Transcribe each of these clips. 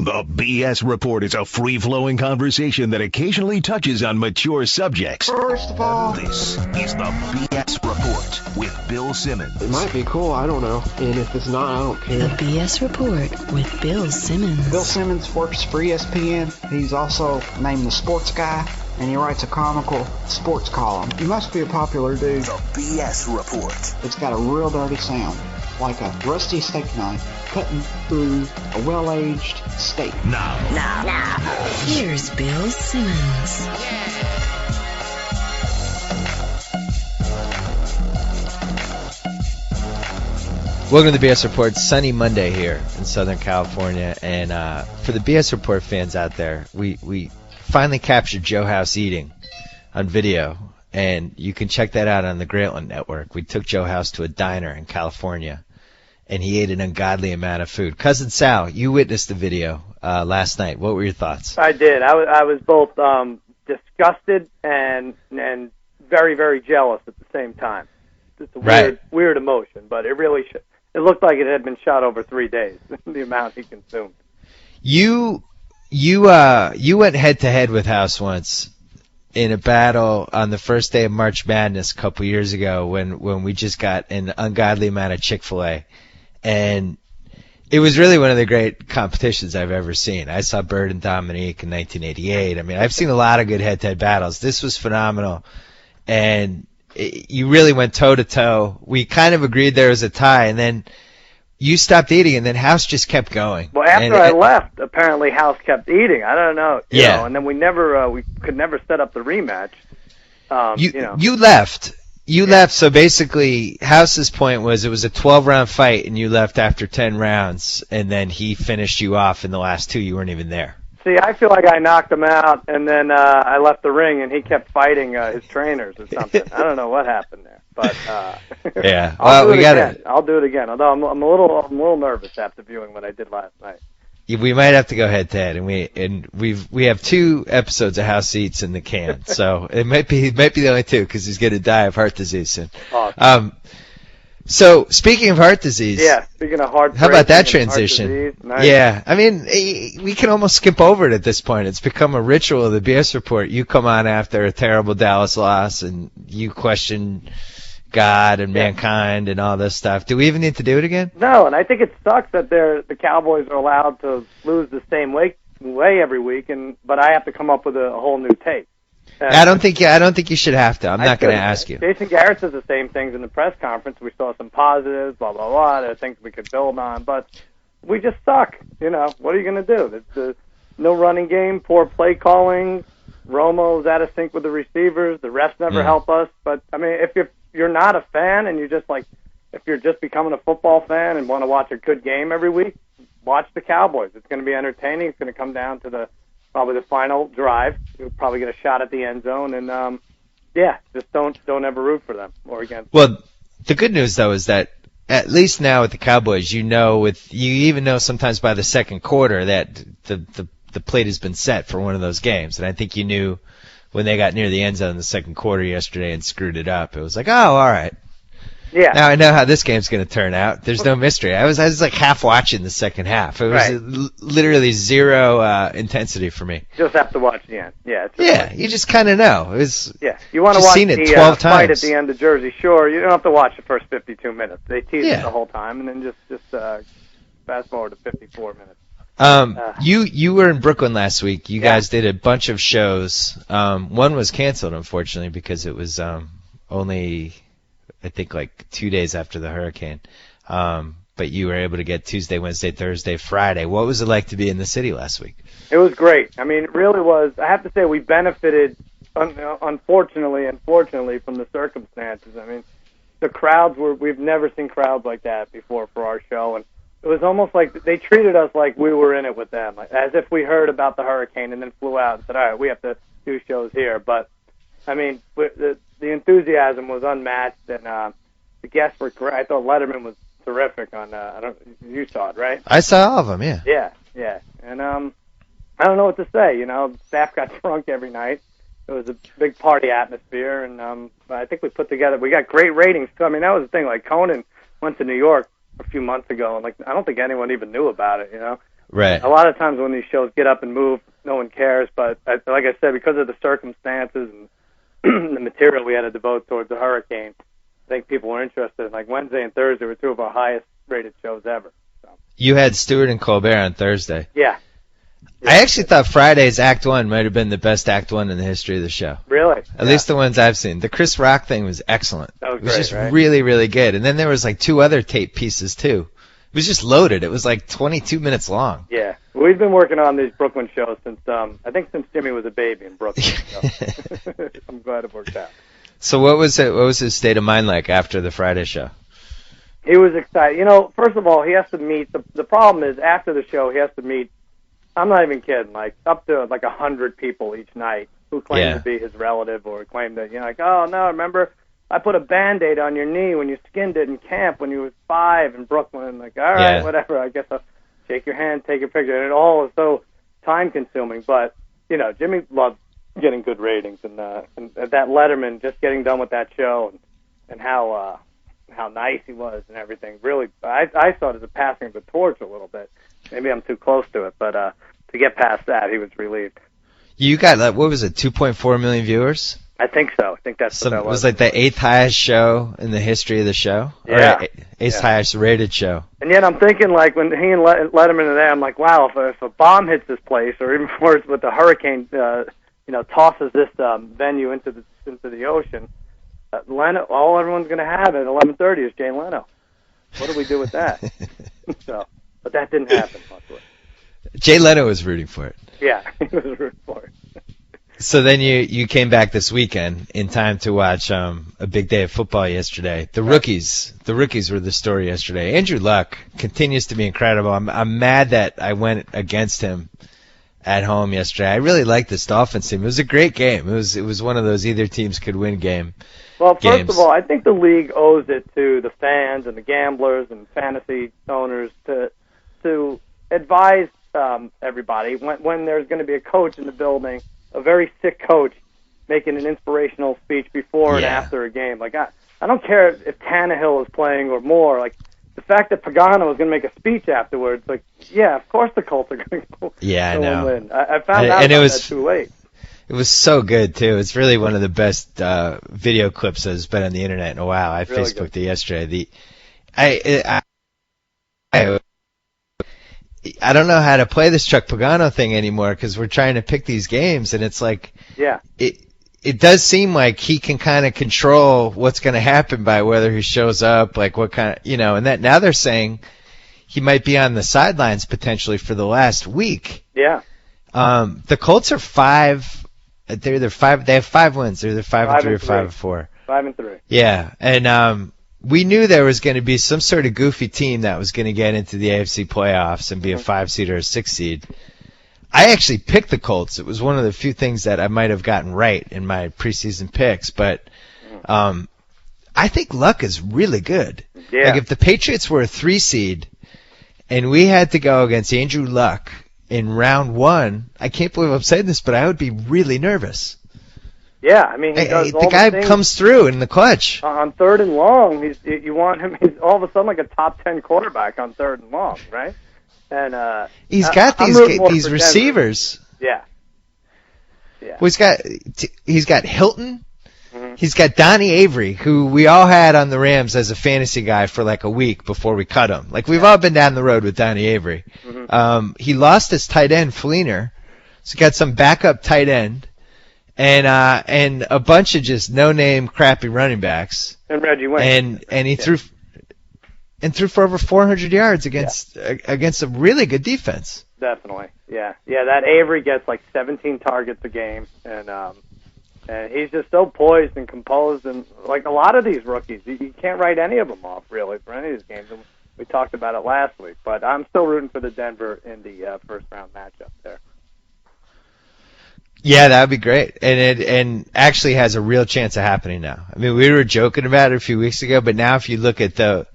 The BS Report is a free-flowing conversation that occasionally touches on mature subjects. First of all, This is the BS Report with Bill Simmons. it might be cool, I don't know. And if it's not, I don't care. The BS Report with Bill Simmons. Bill Simmons works for ESPN. He's also named the sports guy, and he writes a comical sports column. He must be a popular dude. The BS Report. It's got a real dirty sound, like a rusty steak knife cutting through a well-aged steak. Now. Here's Bill Simmons. Welcome to the BS Report. Sunny Monday here in Southern California, and for the BS Report fans out there, we finally captured Joe House eating on video, and you can check that out on the Grantland Network. We took Joe House to a diner in California, and he ate an ungodly amount of food. Cousin Sal, you witnessed the video last night. What were your thoughts? I did. I was both disgusted and very, very jealous at the same time. It's a weird emotion, but it really it looked like it had been shot over 3 days. The amount he consumed. You went head to head with House once in a battle on the first day of March Madness a couple years ago when we just got an ungodly amount of Chick-fil-A. And it was really one of the great competitions I've ever seen. I saw Bird and Dominique in 1988. I mean, I've seen a lot of good head-to-head battles. This was phenomenal. And you really went toe-to-toe. We kind of agreed there was a tie, and then you stopped eating, and then House just kept going. Well, after I left, apparently House kept eating. I don't know. You know, and then we could never set up the rematch. You left. You left, so basically House's point was it was a 12-round fight, and you left after 10 rounds, and then he finished you off in the last 2. You weren't even there. See, I feel like I knocked him out, and then I left the ring, and he kept fighting his trainers or something. I don't know what happened there, but yeah. I'll do it again. Although I'm a little nervous after viewing what I did last night. We might have to go head to head, and we have 2 episodes of House Eats in the can, so it might be the only 2 because he's going to die of heart disease soon. Awesome. So speaking of heart disease, speaking of heart, how about that transition? Nice. Yeah, I mean we can almost skip over it at this point. It's become a ritual of the BS Report. You come on after a terrible Dallas loss, and you question God and mankind and all this stuff. Do we even need to do it again? No, and I think it sucks that the Cowboys are allowed to lose the same way every week, but I have to come up with a whole new take. I don't think you should have to. I'm not going to ask you. Jason Garrett says the same things in the press conference. We saw some positives, blah blah blah. There are things we could build on, but we just suck. You know, what are you going to do? There's no running game, poor play calling. Romo's out of sync with the receivers. The refs never help us. But I mean, if you're not a fan and if you're just becoming a football fan and want to watch a good game every week, watch the Cowboys. It's going to be entertaining. It's going to come down to probably the final drive. You'll probably get a shot at the end zone, and just don't ever root for them or against them. Well, the good news though is that at least now with the Cowboys, you even know sometimes by the second quarter that the plate has been set for one of those games, and I think you knew when they got near the end zone in the second quarter yesterday and screwed it up. It was like, oh, all right. Yeah. Now I know how this game's going to turn out. There's no mystery. I was like half watching the second half. It was literally zero intensity for me. Just have to watch the end. You just kind of know. It was. Yeah, you want to watch seen it the 12 fight times. at the end of Jersey Shore. You don't have to watch the first 52 minutes. They tease it the whole time, and then just fast forward to 54 minutes. You were in Brooklyn last week. You guys did a bunch of shows. One was canceled, unfortunately, because it was only, I think, like 2 days after the hurricane. But you were able to get Tuesday, Wednesday, Thursday, Friday. What was it like to be in the city last week? It was great. I mean, it really was. I have to say we benefited, unfortunately and fortunately, from the circumstances. I mean, the crowds we've never seen crowds like that before for our show, and it was almost like they treated us like we were in it with them, like, as if we heard about the hurricane and then flew out and said, all right, we have to do shows here. But, I mean, the enthusiasm was unmatched, and the guests were great. I thought Letterman was terrific on, you saw it, right? I saw all of them, yeah. Yeah. And I don't know what to say. You know, staff got drunk every night. It was a big party atmosphere, and I think we got great ratings, too. I mean, that was the thing. Like, Conan went to New York a few months ago, and I don't think anyone even knew about it. You know, Right. A lot of times when these shows get up and move, no one cares. But like I said, because of the circumstances and the material we had to devote towards the hurricane, I think people were interested. Like Wednesday and Thursday were two of our highest rated shows ever. So. You had Stewart and Colbert on Thursday. Yeah. I actually thought Friday's Act 1 might have been the best Act 1 in the history of the show. Really? At least the ones I've seen. The Chris Rock thing was excellent. That was it was great, just right? really, really good. And then there was like 2 other tape pieces too. It was just loaded. It was like 22 minutes long. Yeah. We've been working on these Brooklyn shows since, I think since Jimmy was a baby in Brooklyn. So. I'm glad it worked out. So what was his state of mind like after the Friday show? He was excited. You know, first of all, he has to meet, the problem is after the show, he has to meet, I'm not even kidding, like up to like 100 people each night who claim to be his relative or claim that, like, oh, no, remember, I put a Band-Aid on your knee when you skinned it in camp when you was 5 in Brooklyn. Like, all right, whatever, I guess I'll shake your hand, take a picture. And it all is so time-consuming. But, Jimmy loved getting good ratings. And that Letterman, just getting done with that show and how nice he was and everything, really, I saw it as a passing of the torch a little bit. Maybe I'm too close to it, but to get past that, he was relieved. You got, what was it, 2.4 million viewers? I think so. I think that's what that was. It was like the 8th highest show in the history of the show? Yeah. Or 8th highest rated show. And yet I'm thinking, like, when he and Letterman are there, I'm like, wow, if a bomb hits this place, or even worse, with the hurricane, tosses this venue into the ocean, Leno, all everyone's going to have at 11:30 is Jay Leno. What do we do with that? But that didn't happen, luckily. Jay Leno was rooting for it. Yeah, he was rooting for it. So then you came back this weekend in time to watch a big day of football yesterday. The rookies were the story yesterday. Andrew Luck continues to be incredible. I'm mad that I went against him at home yesterday. I really liked this Dolphins team. It was a great game. It was one of those either teams could win games. Well, first of all, I think the league owes it to the fans and the gamblers and fantasy owners to advise everybody when there's going to be a coach in the building, a very sick coach, making an inspirational speech before and after a game. Like, I don't care if Tannehill is playing or more. Like, the fact that Pagano is going to make a speech afterwards, like, yeah, of course the Colts are going to go and win. I found out about that too late. It was so good, too. It's really one of the best video clips that's been on the internet in a while. I really Facebooked it yesterday. I don't know how to play this Chuck Pagano thing anymore because we're trying to pick these games, and it's like it does seem like he can kind of control what's going to happen by whether he shows up, like what kind of, and that now they're saying he might be on the sidelines potentially for the last week. Yeah. The Colts are 5. They're either 5. They have 5 wins. They're either 5-3 or 5-4. 5-3. Yeah, and we knew there was going to be some sort of goofy team that was going to get into the AFC playoffs and be a 5 seed or a 6 seed. I actually picked the Colts. It was one of the few things that I might have gotten right in my preseason picks, but I think Luck is really good. Yeah. Like if the Patriots were a 3 seed and we had to go against Andrew Luck in round 1, I can't believe I'm saying this, but I would be really nervous. Yeah, I mean, he does all the guy things comes through in the clutch. on 3rd and long. You want him? He's all of a sudden like a top 10 quarterback on 3rd and long, right? And he's got these receivers. Yeah. Yeah. Well, he's got Hilton. Mm-hmm. He's got Donnie Avery, who we all had on the Rams as a fantasy guy for like a week before we cut him. Like we've all been down the road with Donnie Avery. Mm-hmm. He lost his tight end Fleener, so he got some backup tight end. And a bunch of just no-name crappy running backs. And Reggie Wayne. And he threw for over 400 yards against a really good defense. Definitely, yeah. That Avery gets like 17 targets a game, and he's just so poised and composed, and like a lot of these rookies, you can't write any of them off really for any of these games. And we talked about it last week, but I'm still rooting for the Denver in the first round matchup there. Yeah, that would be great, and actually has a real chance of happening now. I mean, we were joking about it a few weeks ago, but now if you look at that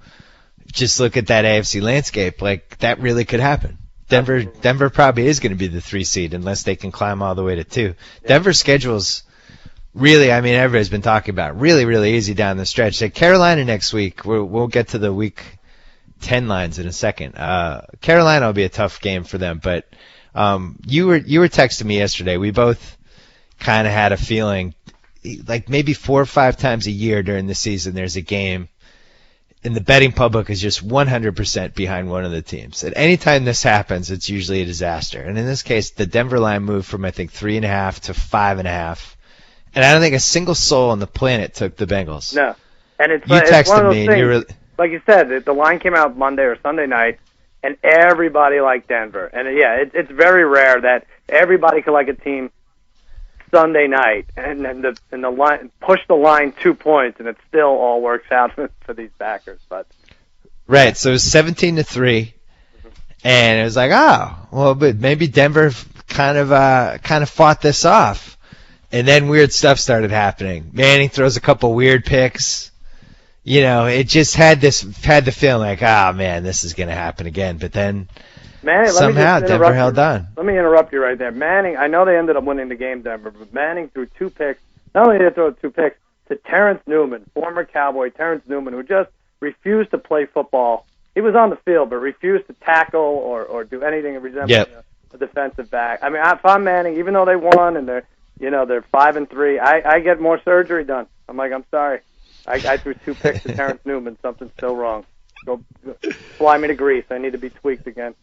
AFC landscape, like that really could happen. Denver probably is going to be the 3 seed unless they can climb all the way to 2. Yeah. Denver's schedule's really, I mean, everybody's been talking about really, really easy down the stretch. Like Carolina next week, we'll get to the week 10 lines in a second. Carolina will be a tough game for them, but you were texting me yesterday. We both kind of had a feeling like maybe 4 or 5 times a year during the season there's a game and the betting public is just 100% behind one of the teams. At any time this happens, it's usually a disaster. And in this case, the Denver line moved from, I think, 3.5 to 5.5. And I don't think a single soul on the planet took the Bengals. No. And it's you it's texted one of those me, things, and you were, like you said, the line came out Monday or Sunday night, and everybody liked Denver. And, it's very rare that everybody could like a team Sunday night and the line push the line 2 points, and it still all works out for these backers. But right, so it was 17-3, and it was like, but maybe Denver kind of fought this off, and then weird stuff started happening. Manning throws a couple weird picks. It just had the feeling like, man, this is going to happen again. But then somehow Denver held on. Let me interrupt you right there. Manning, I know they ended up winning the game, Denver, but Manning threw 2 picks. Not only did he throw 2 picks, to Terrence Newman, former Cowboy Terrence Newman, who just refused to play football. He was on the field, but refused to tackle or do anything resembling a defensive back. I mean, if I'm Manning, even though they won and they're 5-3, I get more surgery done. I'm like, I'm sorry. I threw 2 picks to Terrence Newman. Something's still wrong. Go fly me to Greece. I need to be tweaked again.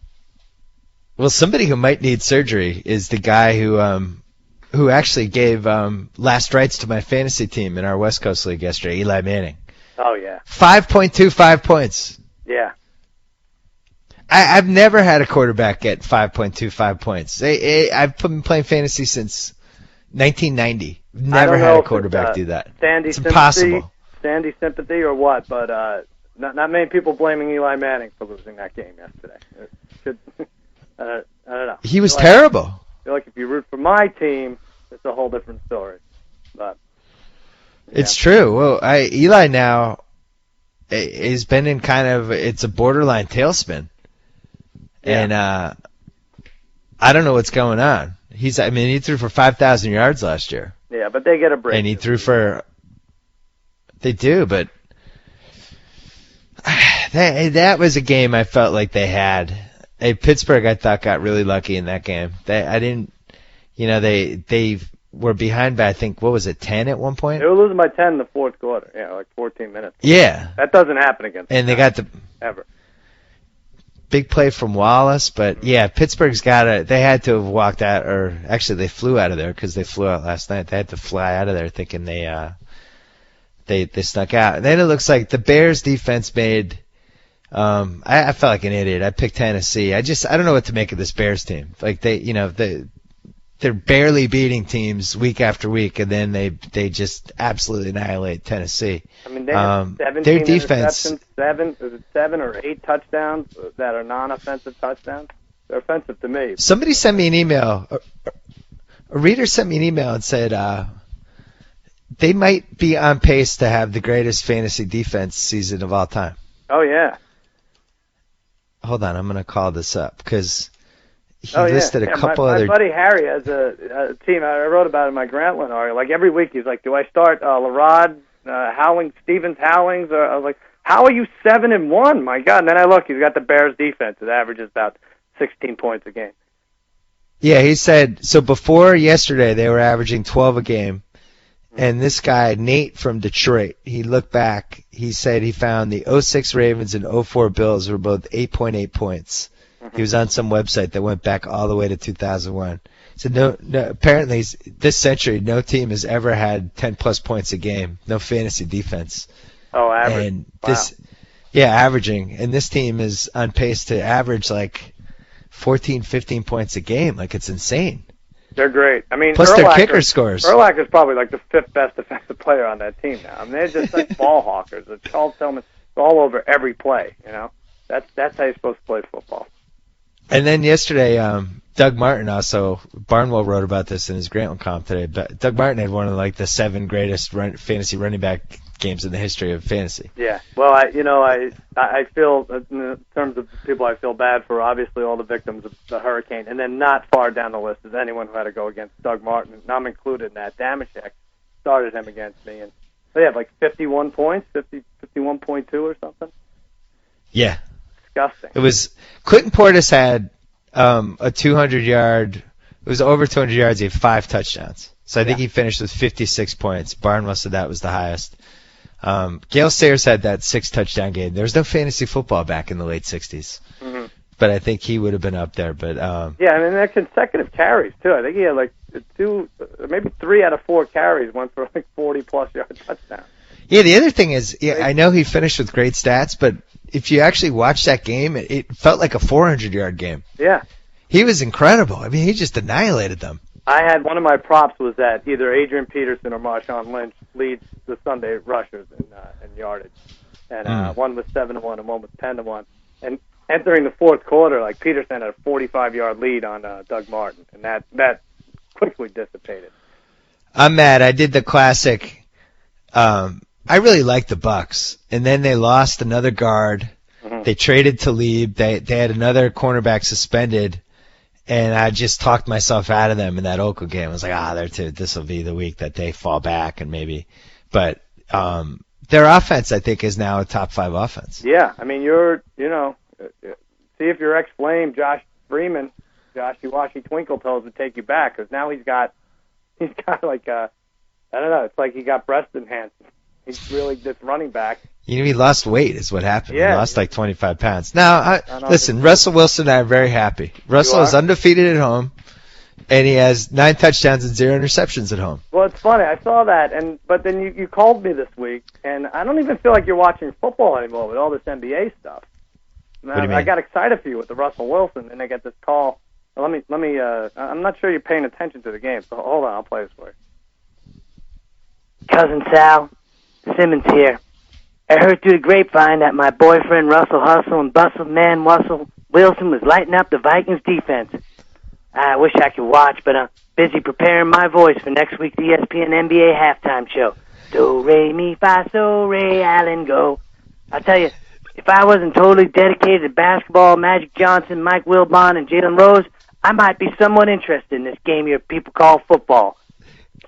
Well, somebody who might need surgery is the guy who actually gave last rites to my fantasy team in our West Coast League yesterday, Eli Manning. Oh, yeah. 5.25 points. Yeah. I've never had a quarterback get 5.25 points. I've been playing fantasy since 1990. Never had a quarterback do that. It's impossible. Sandy sympathy or what, but not many people blaming Eli Manning for losing that game yesterday. I don't know. He was terrible. I feel like if you root for my team, it's a whole different story. But it's true. Well, Eli now has been in it's a borderline tailspin, and I don't know what's going on. He threw for 5,000 yards last year. Yeah, but they get a break. And he threw for. They do, but that was a game I felt like they had. Pittsburgh, I thought, got really lucky in that game. They were behind by, I think, 10 at one point? They were losing by 10 in the fourth quarter. Yeah, like 14 minutes. Yeah. That doesn't happen against them. And they got the ever. Big play from Wallace, but Pittsburgh's they had to have walked out, or actually they flew out of there because they flew out last night. They had to fly out of there thinking they snuck out. And then it looks like the Bears defense made. I felt like an idiot. I picked Tennessee. I don't know what to make of this Bears team. Like they're barely beating teams week after week, and then they just absolutely annihilate Tennessee. I mean, they have 17 their defense, interceptions, 7 or 8 touchdowns that are non-offensive touchdowns. They're offensive to me. Somebody sent me an email. A reader sent me an email and said they might be on pace to have the greatest fantasy defense season of all time. Oh, yeah. Hold on, I'm going to call this up because he listed a couple my other. My buddy Harry has a team. I wrote about it in my Grantland article. Like every week, he's like, "Do I start Larod, Stevens Howlings?" Or I was like, "How are you 7-1? My God!" And then I look, he's got the Bears defense that averages about 16 points a game. Yeah, he said so. Before yesterday, they were averaging 12 a game. And this guy, Nate from Detroit, he looked back. He said he found the 06 Ravens and 04 Bills were both 8.8 points. Mm-hmm. He was on some website that went back all the way to 2001. He said, no, apparently this century, no team has ever had 10-plus points a game. No fantasy defense. Oh, average. And averaging. And this team is on pace to average like 14, 15 points a game. Like, it's insane. They're great. I mean, plus their kicker scores. Urlacher's probably like the 5th best defensive player on that team now. I mean, they're just like ball hawkers. Charles Tillman's all over every play. That's how you're supposed to play football. And then yesterday, Doug Martin also, Barnwell wrote about this in his Grantland column today, but Doug Martin had one of the 7 greatest fantasy running back games in the history of fantasy. Yeah. Well, I feel, in terms of people I feel bad for, obviously all the victims of the hurricane, and then not far down the list is anyone who had to go against Doug Martin, and I'm included in that. Damashek started him against me, and they have like 51 points, 51.2 or something. Yeah. disgusting. It was Clinton Portis had a 200-yard. It was over 200 yards. He had 5 touchdowns. So I think he finished with 56 points. Barnwell said that was the highest. Gale Sayers had that 6-touchdown game. There was no fantasy football back in the late 60s. Mm-hmm. But I think he would have been up there. But yeah, I mean, they're consecutive carries, too. I think he had like 2, maybe 3 out of 4 carries went for like 40-plus yard touchdowns. Yeah, the other thing is, I know he finished with great stats, but if you actually watch that game, it felt like a 400-yard game. Yeah. He was incredible. I mean, he just annihilated them. I had one of my props was that either Adrian Peterson or Marshawn Lynch leads the Sunday rushers in yardage, and one was 7-1 and one was 10-1. And entering the fourth quarter, like Peterson had a 45-yard lead on Doug Martin, and that quickly dissipated. I'm mad. I did the classic. I really liked the Bucks, and then they lost another guard. Mm-hmm. They traded Talib. They had another cornerback suspended. And I just talked myself out of them in that Oakland game. I was like, this will be the week that they fall back and maybe. But their offense, I think, is now a top 5 offense. Yeah, I mean, see if your ex-Flame, Josh Freeman, Joshy Washy Twinkle Toes would take you back, because now he's got like I don't know, it's like he got breast enhancement. He's really this running back. He lost weight is what happened. Yeah. He lost like 25 pounds. Now, listen, Russell Wilson and I are very happy. Russell is undefeated at home, and he has 9 touchdowns and 0 interceptions at home. Well, it's funny. I saw that, but then you called me this week, and I don't even feel like you're watching football anymore with all this NBA stuff. What do you mean? I got excited for you with the Russell Wilson, and I get this call. Let me. I'm not sure you're paying attention to the game, so hold on. I'll play this for you. Cousin Sal, Simmons here. I heard through the grapevine that my boyfriend Russell Hustle and Bustle Man Russell Wilson was lighting up the Vikings defense. I wish I could watch, but I'm busy preparing my voice for next week's ESPN NBA halftime show. Do, re, mi, fa, so, re, Allen, go. I'll tell you, if I wasn't totally dedicated to basketball, Magic Johnson, Mike Wilbon, and Jalen Rose, I might be somewhat interested in this game your people call football.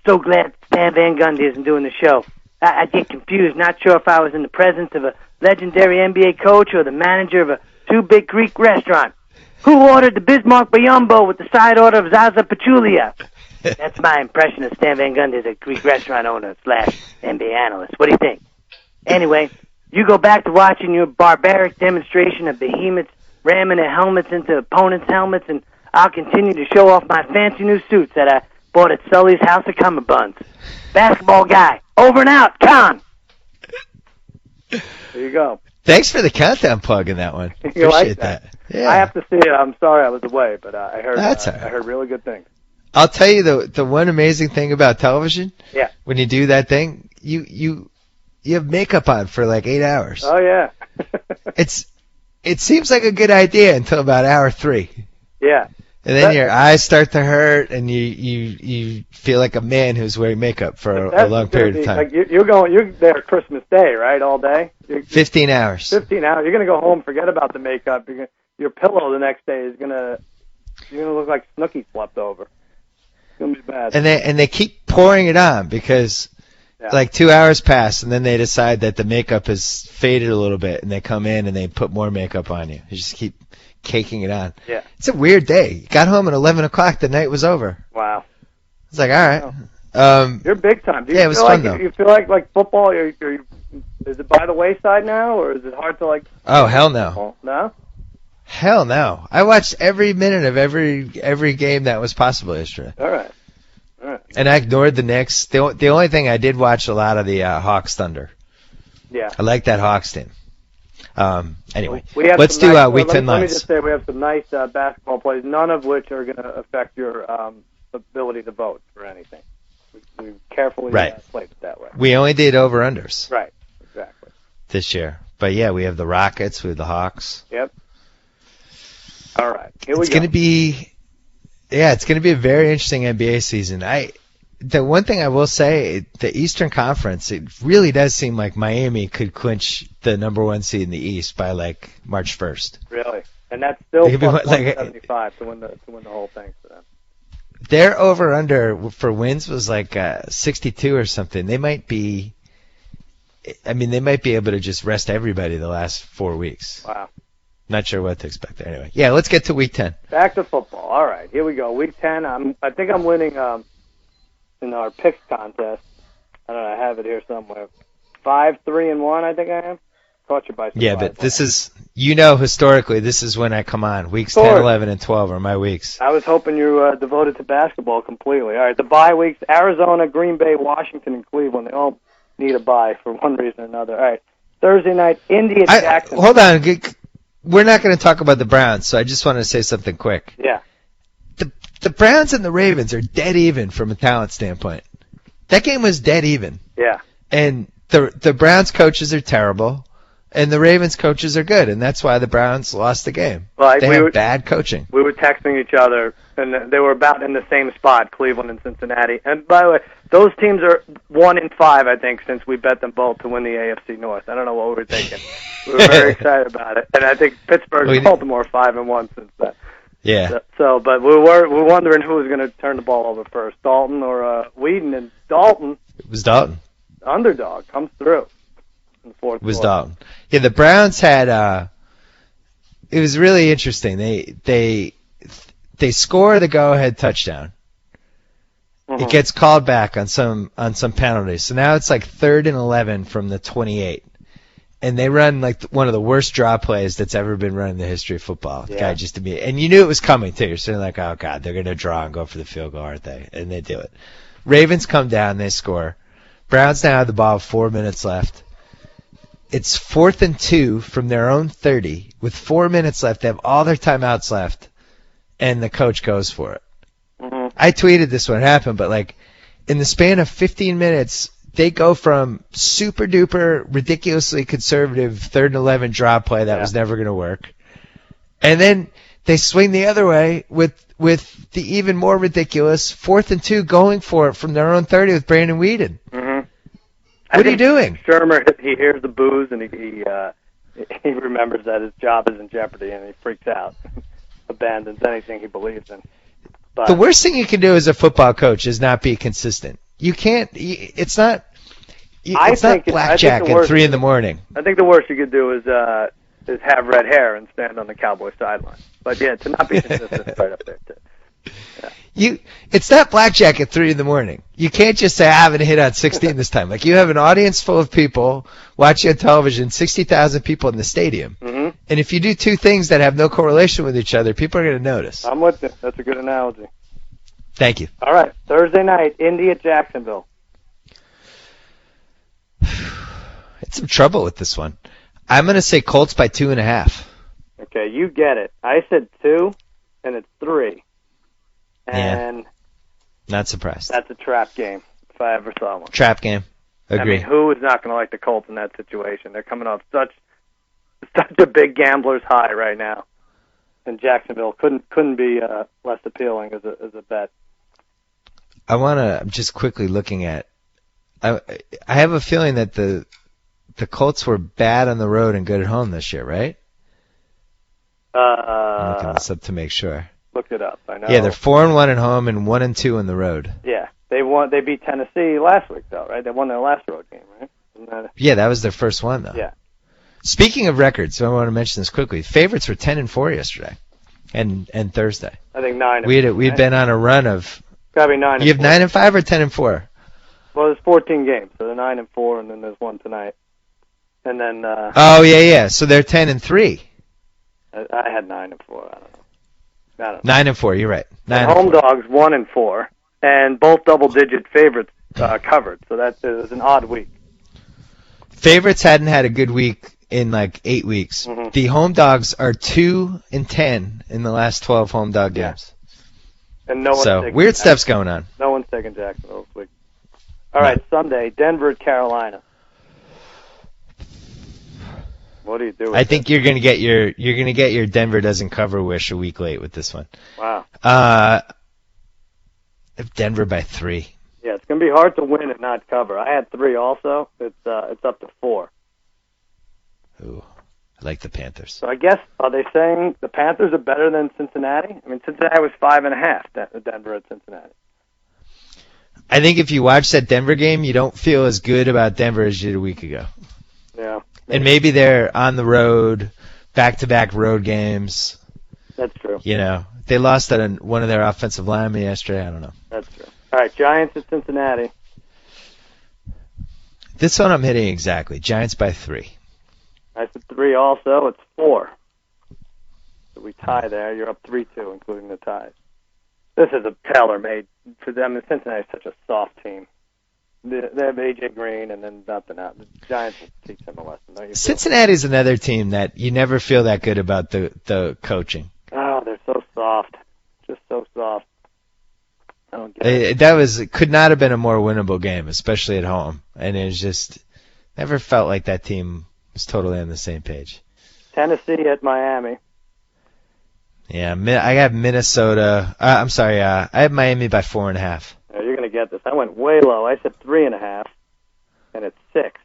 So glad Stan Van Gundy isn't doing the show. I'd get confused, not sure if I was in the presence of a legendary NBA coach or the manager of a 2 Big Greek restaurant. Who ordered the Bismarck Bayumbo with the side order of Zaza Pachulia? That's my impression of Stan Van Gundy as a Greek restaurant owner / NBA analyst. What do you think? Anyway, you go back to watching your barbaric demonstration of behemoths ramming their helmets into opponents' helmets, and I'll continue to show off my fancy new suits that I bought at Sully's House of Cumberbuns. Basketball guy. Over and out. Con. There you go. Thanks for the countdown plug in that one. You Appreciate like that? Yeah. I have to see it. I'm sorry I was away, but I heard That's all right. I heard really good things. I'll tell you the one amazing thing about television. Yeah. When you do that thing, you have makeup on for like 8 hours. Oh yeah. It seems like a good idea until about hour 3. Yeah. And then your eyes start to hurt, and you feel like a man who's wearing makeup for a long period of time. Like you're there Christmas Day, right? All day. 15 hours. 15 hours. You're gonna go home, forget about the makeup. Your pillow the next day is you're gonna look like Snooki slept over. It's gonna be bad. And they keep pouring it on because like 2 hours pass, and then they decide that the makeup has faded a little bit, and they come in and they put more makeup on you. You just keep caking it on. Yeah. It's a weird day. You got home at 11 o'clock. The night was over. Wow. It's like, all right. You're big time. Do you it was feel fun, like though. you feel like football? Is it by the wayside now, or is it hard to like? Oh, hell no. No. Hell no. I watched every minute of every game that was possible yesterday. All right. And I ignored the Knicks. The only thing I did watch a lot of the Hawks Thunder. Yeah. I like that Hawks team. Anyway, let's do week 10 lines. Let me just say we have some nice basketball plays, none of which are going to affect your ability to vote for anything. We carefully played it that way. We only did over-unders. Right, exactly. This year. But, yeah, we have the Rockets, we have the Hawks. Yep. All right, here we go. It's going to be a very interesting NBA season. The one thing I will say, the Eastern Conference, it really does seem like Miami could clinch the number 1 seed in the East by like March 1st. Really, and that's still plus 175 to win the whole thing for them. Their over under for wins was like 62 or something. They might be able to just rest everybody the last 4 weeks. Wow. Not sure what to expect there. Anyway, yeah, let's get to Week 10. Back to football. All right, here we go. Week 10. I think I'm winning in our picks contest. I don't know. I have it here somewhere. 5-3-1. I think I am. Caught you by surprise. Yeah, but this is, historically, this is when I come on. Weeks 10, 11, and 12 are my weeks. I was hoping you were devoted to basketball completely. All right, the bye weeks: Arizona, Green Bay, Washington, and Cleveland. They all need a bye for one reason or another. All right, Thursday night, India, Jackson. Hold on. We're not going to talk about the Browns, so I just want to say something quick. Yeah. The Browns and the Ravens are dead even from a talent standpoint. That game was dead even. Yeah. And the Browns coaches are terrible, and the Ravens coaches are good, and that's why the Browns lost the game. Well, they have bad coaching. We were texting each other, and they were about in the same spot, Cleveland and Cincinnati. And by the way, those teams are 1-5, I think, since we bet them both to win the AFC North. I don't know what we were thinking. We were very excited about it, and I think Pittsburgh and Baltimore 5-1 since then. Yeah. So, but we were wondering who was going to turn the ball over first, Dalton or Whedon, and Dalton. It was Dalton. Underdog comes through in the fourth. It was Dalton. Yeah, the Browns had. It was really interesting. They score the go-ahead touchdown. Mm-hmm. It gets called back on some penalties. So now it's like 3rd and 11 from the 28. And they run like one of the worst draw plays that's ever been run in the history of football. Yeah. And you knew it was coming too. You're sitting like, oh God, they're going to draw and go for the field goal, aren't they? And they do it. Ravens come down, they score. Browns now have the ball with 4 minutes left. It's 4th and 2 from their own 30 with 4 minutes left. They have all their timeouts left, and the coach goes for it. Mm-hmm. I tweeted this when it happened, but like in the span of 15 minutes, they go from super duper ridiculously conservative 3rd and 11 draw play that was never going to work, and then they swing the other way with the even more ridiculous 4th and 2 going for it from their own 30 with Brandon Whedon. Mm-hmm. What are you doing? Shermer, he hears the booze and he remembers that his job is in jeopardy and he freaks out, abandons anything he believes in. But the worst thing you can do as a football coach is not be consistent. You can't. It's not. It's not blackjack at 3 a.m. I think the worst you could do is have red hair and stand on the Cowboy sideline. But yeah, to not be consistent is right up there too. Yeah. It's not blackjack at 3 a.m. You can't just say, I haven't hit on 16 this time. Like, you have an audience full of people watching on television, 60,000 people in the stadium. Mm-hmm. And if you do two things that have no correlation with each other, people are going to notice. I'm with you. That's a good analogy. Thank you. All right. Thursday night, Indy at Jacksonville. Had some trouble with this one. I'm going to say Colts by 2.5. Okay, you get it. I said 2, and it's 3. And not surprised. That's a trap game, if I ever saw one. Trap game. Agree. I mean, who is not going to like the Colts in that situation? They're coming off such a big gambler's high right now. And Jacksonville couldn't be less appealing as a bet. I'm just quickly looking at. I have a feeling that the Colts were bad on the road and good at home this year, right? I'm looking this up to make sure. Looked it up. I know. Yeah, they're 4-1 at home and 1-2 on the road. Yeah, they beat Tennessee last week though, right? They won their last road game, right? Yeah, that was their first one though. Yeah. Speaking of records, so I want to mention this quickly. Favorites were 10-4 yesterday, and Thursday. I think 9. We'd been on a run of. Gotta be 9. You have 9-5 or 10-4? Well, there's 14 games, so they're 9-4, and then there's one tonight, and then. Oh yeah. So they're 10-3. I had 9-4. I don't know. 9-4. You're right. Home dogs 1-4, and both double-digit favorites covered. So that is an odd week. Favorites hadn't had a good week in like 8 weeks. Mm-hmm. The home dogs are 2-10 in the last 12 home dog games. And no one's weird stuff's going on. No one's taking Jacksonville this week. All right, Sunday, Denver at Carolina. What do you do? I think you're gonna get your Denver doesn't cover wish a week late with this one. Wow. Denver by 3. Yeah, it's gonna be hard to win and not cover. I had 3 also. It's up to 4. Ooh, I like the Panthers. So I guess are they saying the Panthers are better than Cincinnati? I mean, Cincinnati was 5.5. Denver at Cincinnati. I think if you watch that Denver game, you don't feel as good about Denver as you did a week ago. Yeah. And maybe they're on the road back-to-back road games. That's true. You know, they lost on one of their offensive linemen yesterday. I don't know. That's true. All right, Giants at Cincinnati. This one I'm hitting exactly. Giants by 3. I said 3 also. It's 4. So we tie there. You're up 3-2, including the ties. This is a tailor-made for them. Cincinnati's such a soft team. They have A.J. Green and then nothing else. The Giants will teach them a lesson. Don't you Cincinnati's another team that you never feel that good about the coaching. Oh, they're so soft. Just so soft. I don't get it. That could not have been a more winnable game, especially at home. And it was just never felt like that team was totally on the same page. Tennessee at Miami. Yeah, I have Minnesota. I'm sorry. I have Miami by 4.5. Oh, you're going to get this. I went way low. I said 3.5, and it's 6.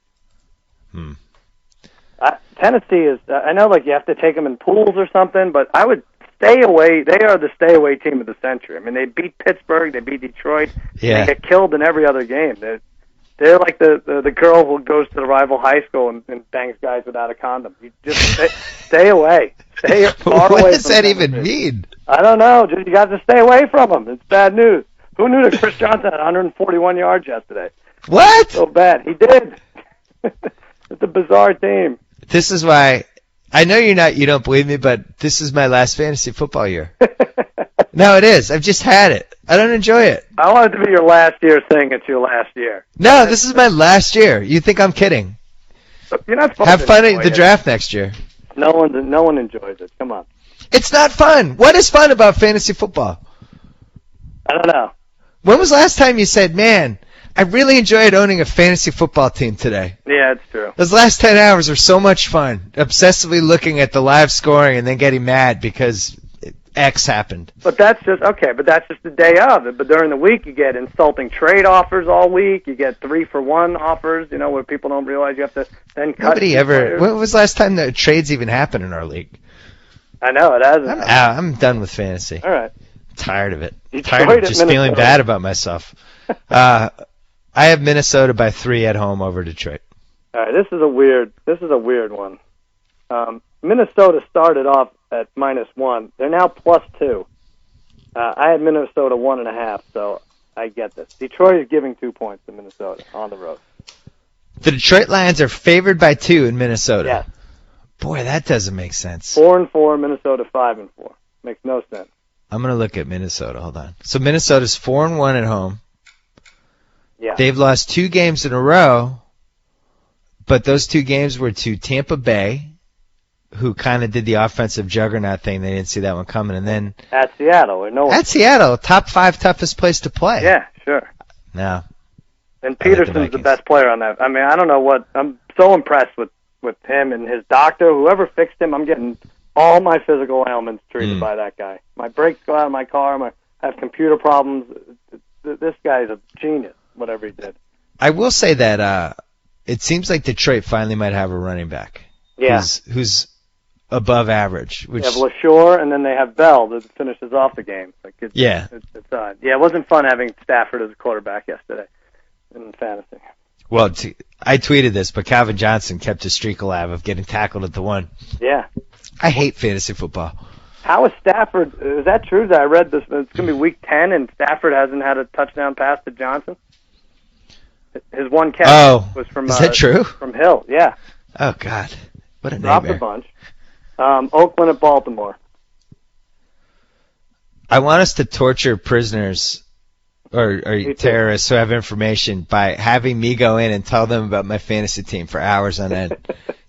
Tennessee is. I know, like you have to take them in pools or something, but I would stay away. They are the stay-away team of the century. I mean, they beat Pittsburgh, they beat Detroit. Yeah. They get killed in every other game. They're like the girl who goes to the rival high school and bangs guys without a condom. You just stay away. Stay far away. What does from that Tennessee. even mean? I don't know. Just you got to stay away from them. It's bad news. Who knew that Chris Johnson had 141 yards yesterday? What? So bad. He did. It's a bizarre team. This is why I know you don't believe me, but this is my last fantasy football year. No, it is. I've just had it. I don't enjoy it. I want it to be your last year thing. It's your last year. No, this is my last year. You think I'm kidding? You're not supposed Have to fun enjoy at the it. draft next year. No one enjoys it. Come on. It's not fun. What is fun about fantasy football? I don't know. When was the last time you said, man, I really enjoyed owning a fantasy football team today? Yeah, it's true. Those last 10 hours were so much fun. Obsessively looking at the live scoring and then getting mad because X happened. But that's just the day of. But during the week, you get insulting trade offers all week. You get 3-for-1 offers, where people don't realize you have to then cut. Nobody ever. When was the last time the trades even happened in our league? I know, it hasn't. I'm done with fantasy. All right. Tired of it. Detroit Tired of at just feeling Minnesota. bad about myself. I have Minnesota by 3 at home over Detroit. All right, this is a weird one. Minnesota started off at -1. They're now +2. I had Minnesota 1.5, so I get this. Detroit is giving 2 points to Minnesota on the road. The Detroit Lions are favored by 2 in Minnesota. Yes. Boy, that doesn't make sense. 4-4, Minnesota 5-4. Makes no sense. I'm going to look at Minnesota. Hold on. So Minnesota's 4-1 at home. Yeah. They've lost 2 games in a row, but those 2 games were to Tampa Bay, who kind of did the offensive juggernaut thing. They didn't see that one coming. And then At Seattle, or no one. at Seattle, top 5 toughest place to play. Yeah, sure. No. And I like the Peterson's the Vikings. best player on that. I mean, I don't know what. I'm so impressed with him and his doctor. Whoever fixed him, I'm getting all my physical ailments treated by that guy. My brakes go out of my car. I have computer problems. This guy's a genius, whatever he did. I will say that it seems like Detroit finally might have a running back. Yeah. Who's above average. Which, They have LaShore, and then they have Bell that finishes off the game. Yeah. It's odd. Yeah, it wasn't fun having Stafford as a quarterback yesterday in fantasy. Well, I tweeted this, but Calvin Johnson kept his streak alive of getting tackled at the 1. Yeah. I hate fantasy football. How is Stafford? Is that true? That I read this. It's going to be week 10, and Stafford hasn't had a touchdown pass to Johnson. His one catch was from. Is that true? From Hill, yeah. Oh God, what a Dropped nightmare! a bunch. Oakland at Baltimore. I want us to torture prisoners or terrorists who have information by having me go in and tell them about my fantasy team for hours on end.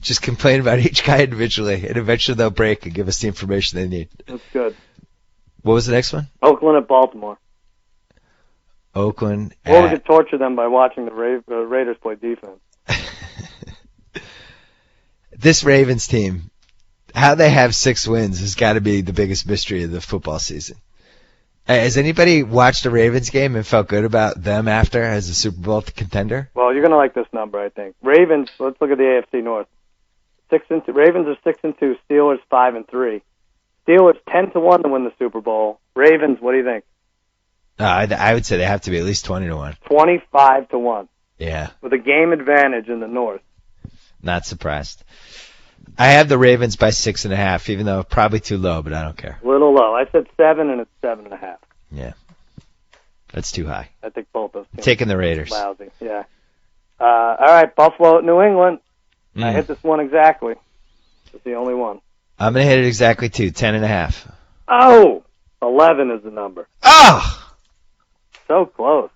Just complain about each guy individually, and eventually they'll break and give us the information they need. That's good. What was the next one? Oakland at Baltimore. Oakland. Or we could torture them by watching the Raiders play defense. This Ravens team, how they have 6 wins has got to be the biggest mystery of the football season. Has anybody watched a Ravens game and felt good about them after as a Super Bowl contender? Well, you're going to like this number, I think. Ravens, let's look at the AFC North. 6-2. Ravens are 6-2. Steelers 5-3. Steelers 10-1 to win the Super Bowl. Ravens, what do you think? I would say they have to be at least 20-1. 25-1. Yeah. With a game advantage in the North. Not surprised. I have the Ravens by 6.5, even though probably too low, but I don't care. Little low. I said 7, and it's 7.5. Yeah. That's too high. I think both those teams Taking the Raiders. lousy. Yeah. All right, Buffalo at New England. I hit this one exactly. It's the only one. I'm going to hit it exactly, too. 10.5. Oh! 11 is the number. Oh! So close.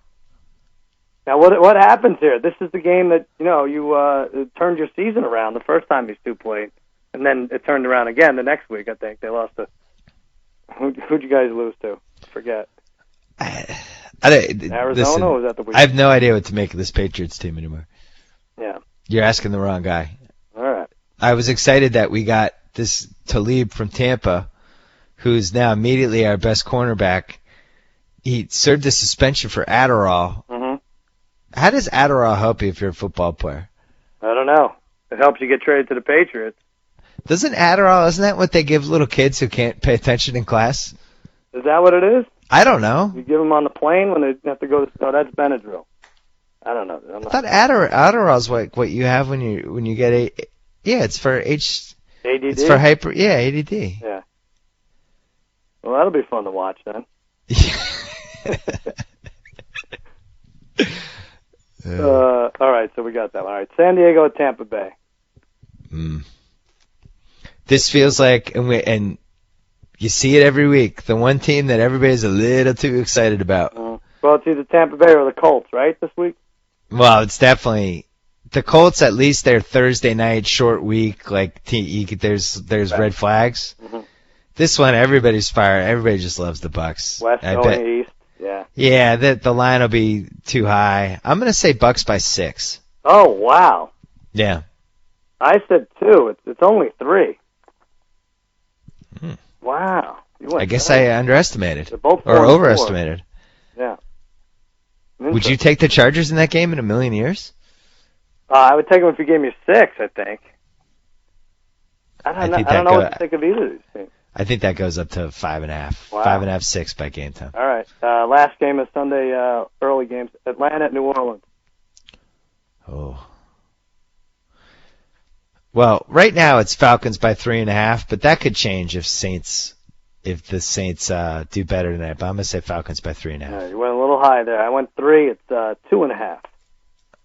Now, what happens here? This is the game that, you turned your season around the first time these two played. And then it turned around again the next week, I think. They lost to... Who'd you guys lose to? Forget. Arizona, listen, or was that the week? I have no idea what to make of this Patriots team anymore. Yeah. You're asking the wrong guy. All right. I was excited that we got this Talib from Tampa, who's now immediately our best cornerback. He served a suspension for Adderall. Mm-hmm. How does Adderall help you if you're a football player? I don't know. It helps you get traded to the Patriots. Isn't that what they give little kids who can't pay attention in class? Is that what it is? I don't know. You give them on the plane when they have to go to... No, that's Benadryl. I don't know. I thought Adderall's what you have when you get a... Yeah, it's for ADD? It's for hyper... Yeah, ADD. Yeah. Well, that'll be fun to watch then. All right, so we got that one. All right, San Diego at Tampa Bay. This feels like, and you see it every week, the one team that everybody's a little too excited about. Well, it's either Tampa Bay or the Colts, right, this week? Well, it's definitely the Colts. At least their Thursday night short week, like there's right. Red flags. Mm-hmm. This one, everybody's fired. Everybody just loves the Bucks. West going east, yeah. Yeah, the line will be too high. I'm gonna say Bucks by 6. Oh wow. Yeah. I said 2. It's only 3. Wow. I guess I underestimated. They're both or overestimated. 4. Yeah. Would you take the Chargers in that game in a million years? I would take them if you gave me 6, I think. I don't know what to think of either of these teams. I think that goes up to 5.5. Wow. 5.5, 6 by game time. All right. Last game of Sunday, early games. Atlanta at New Orleans. Oh. Well, right now it's Falcons by 3.5, but that could change if the Saints do better tonight. But I'm gonna say Falcons by 3.5. Yeah, you went a little high there. I went 3. It's 2.5.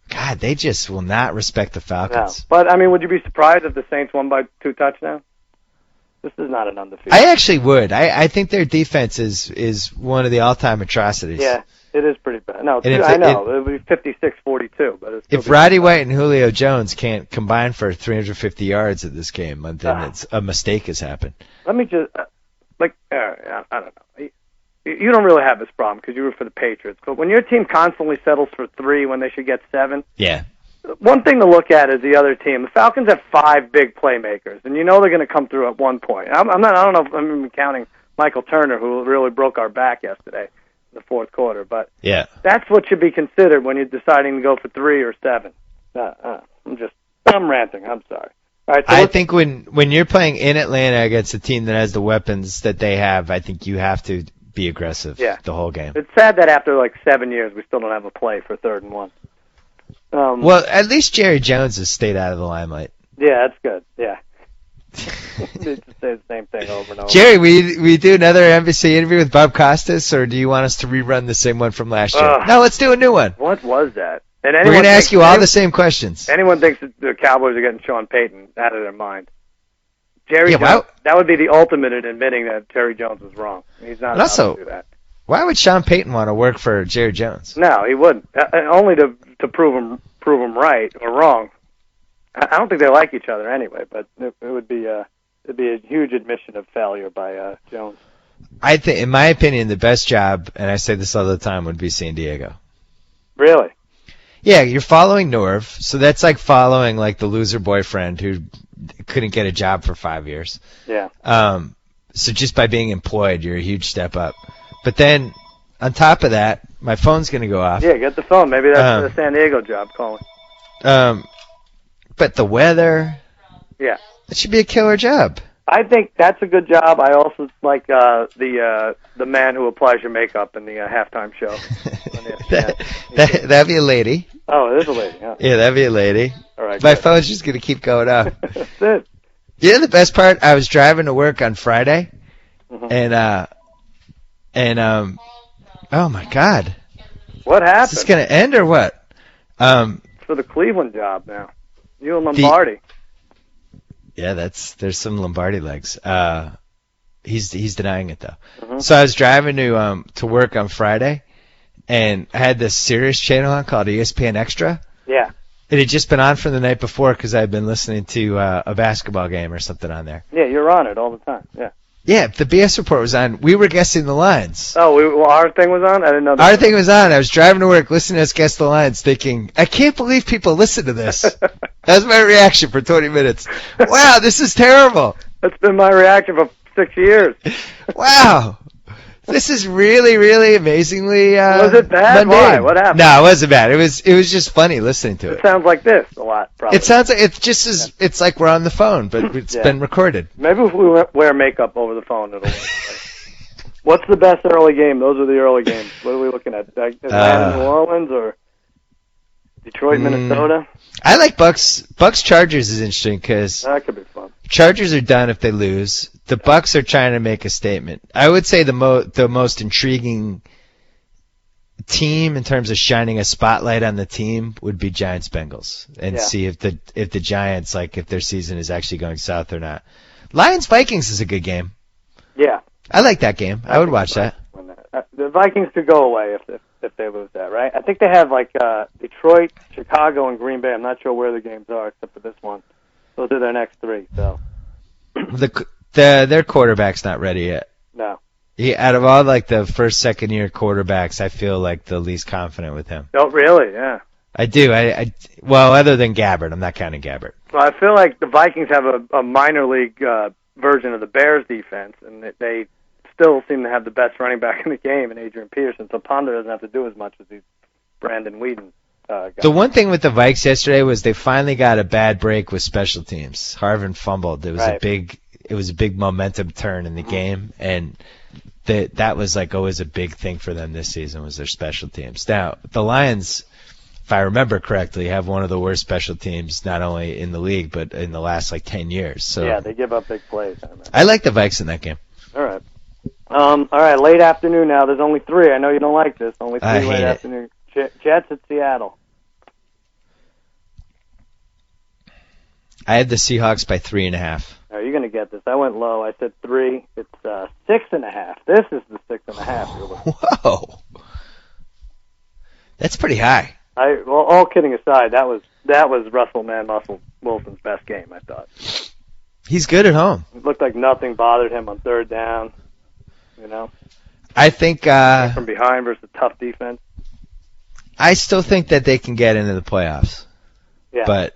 God, they just will not respect the Falcons. No. But I mean, would you be surprised if the Saints won by 2 touchdowns? This is not an undefeated. I actually would. I think their defense is one of the all-time atrocities. Yeah. It is pretty bad. No, I know. It would be 56-42. But if Roddy White and Julio Jones can't combine for 350 yards at this game, then it's a mistake has happened. Let me just, I don't know. You don't really have this problem because you root for the Patriots. But when your team constantly settles for 3 when they should get 7, yeah. One thing to look at is the other team. The Falcons have 5 big playmakers, and you know they're going to come through at one point. I don't know if I'm even counting Michael Turner, who really broke our back yesterday. The fourth quarter, but yeah, that's what should be considered when you're deciding to go for 3 or 7. I'm ranting. I'm sorry. All right, so I think when you're playing in Atlanta against a team that has the weapons that they have, I think you have to be aggressive the whole game. It's sad that after like 7 years we still don't have a play for 3rd and 1. Well, at least Jerry Jones has stayed out of the limelight. Yeah, that's good. Yeah. They just say the same thing over and over. Jerry, we do another NBC interview with Bob Costas, or do you want us to rerun the same one from last year? No, let's do a new one. What was that? And we're going to ask you all the same questions. Anyone thinks that the Cowboys are getting Sean Payton out of their mind. Jerry Jones, that would be the ultimate in admitting that Jerry Jones was wrong. He's not allowed to do that. Why would Sean Payton want to work for Jerry Jones? No, he wouldn't. Only to prove him right or wrong. I don't think they like each other anyway, but it would be it'd be a huge admission of failure by Jones. I think, in my opinion, the best job, and I say this all the time, would be San Diego. Really? Yeah, you're following Norv, so that's like following like the loser boyfriend who couldn't get a job for 5 years. Yeah. So just by being employed, you're a huge step up. But then, on top of that, my phone's going to go off. Yeah, get the phone. Maybe that's the San Diego job calling. But the weather. Yeah. That should be a killer job. I think that's a good job. I also like the man who applies your makeup in the halftime show. That'd be a lady. Oh, it is a lady. Yeah, that'd be a lady. All right. My phone's just going to keep going up. That's it. You know the best part? I was driving to work on Friday, and oh my God. What happened? Is this going to end or what? For the Cleveland job now. You and Lombardi. Yeah, there's some Lombardi legs. He's denying it though. So I was driving to work on Friday, and I had this Sirius channel on called ESPN Extra. Yeah. It had just been on from the night before because I'd been listening to a basketball game or something on there. Yeah, you're on it all the time. Yeah. Yeah, the BS report was on. We were guessing the lines. Oh, our thing was on? I didn't know that. Our thing was on. I was driving to work listening to us guess the lines thinking, I can't believe people listen to this. That was my reaction for 20 minutes. Wow, this is terrible. That's been my reaction for 6 years. Wow. This is really, really amazingly Was it bad? mundane. Why? What happened? No, it wasn't bad. It was just funny listening to it. It sounds like this a lot, probably. It sounds like it's like we're on the phone, but it's been recorded. Maybe if we wear makeup over the phone, it'll work. What's the best early game? Those are the early games. What are we looking at? Atlanta, New Orleans, or Detroit, Minnesota? I like Bucks. Bucks Chargers is interesting because That could be fun. Chargers are done if they lose. The Bucks are trying to make a statement. I would say the most intriguing team in terms of shining a spotlight on the team would be Giants Bengals, and see if the Giants, like, if their season is actually going south or not. Lions Vikings is a good game. Yeah. I like that game. I would watch that. The Vikings could go away if they lose that, right? I think they have like Detroit, Chicago, and Green Bay. I'm not sure where the games are except for this one. Those are their next three. So their quarterback's not ready yet. no. Out of all like the first, second year quarterbacks, I feel like the least confident with him. Oh, really? Yeah. I do. Well, other than Gabbert, I'm not counting Gabbert. Well, I feel like the Vikings have a minor league version of the Bears defense, and they still seem to have the best running back in the game in Adrian Peterson. So Ponder doesn't have to do as much as these Brandon Whedon guys. The one thing with the Vikes yesterday was they finally got a bad break with special teams. Harvin fumbled. It was a big momentum turn in the game, and that was like always a big thing for them this season was their special teams. Now, the Lions, if I remember correctly, have one of the worst special teams not only in the league but in the last like 10 years. So yeah, they give up big plays. I like the Vikes in that game. All right. All right, late afternoon now. There's only three. I know you don't like this. Only three late afternoon. Jets at Seattle. I had the Seahawks by 3.5. Are you going to get this? I went low. I said 3. It's 6.5. This is the 6.5. You're looking. Whoa, that's pretty high. Well, all kidding aside, that was Russell Muscle Wilson's best game. I thought he's good at home. It looked like nothing bothered him on third down. You know, I think from behind versus a tough defense. I still think that they can get into the playoffs. Yeah, but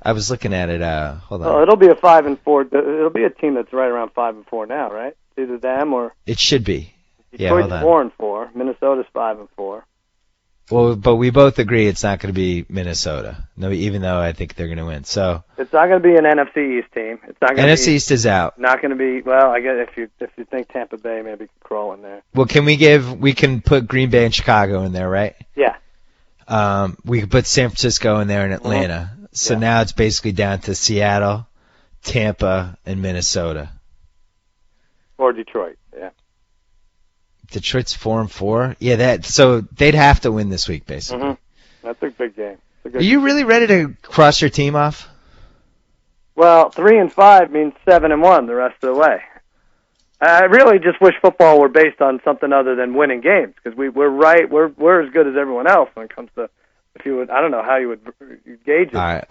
I was looking at it. Hold on. Well, it'll be a 5-4. It'll be a team that's right around 5-4 now, right? It's either them or it should be. Detroit's yeah, hold on. 4-4. Minnesota's 5-4. Well, but we both agree it's not going to be Minnesota. No, even though I think they're going to win. So it's not going to be an NFC East team. It's not going NFC East is out. Not going to be. Well, I guess if you think Tampa Bay maybe could crawl in there. Well, we can put Green Bay and Chicago in there, right? Yeah. We could put San Francisco in there and Atlanta. Mm-hmm. So now it's basically down to Seattle, Tampa, and Minnesota. Or Detroit. Yeah. Detroit's 4-4. Yeah, so they'd have to win this week, basically. Mm-hmm. That's a big game. Are you really ready to cross your team off? Well, 3-5 means 7-1 the rest of the way. I really just wish football were based on something other than winning games because we're right. We're as good as everyone else when it comes to. If you would, I don't know how you would gauge it. All right.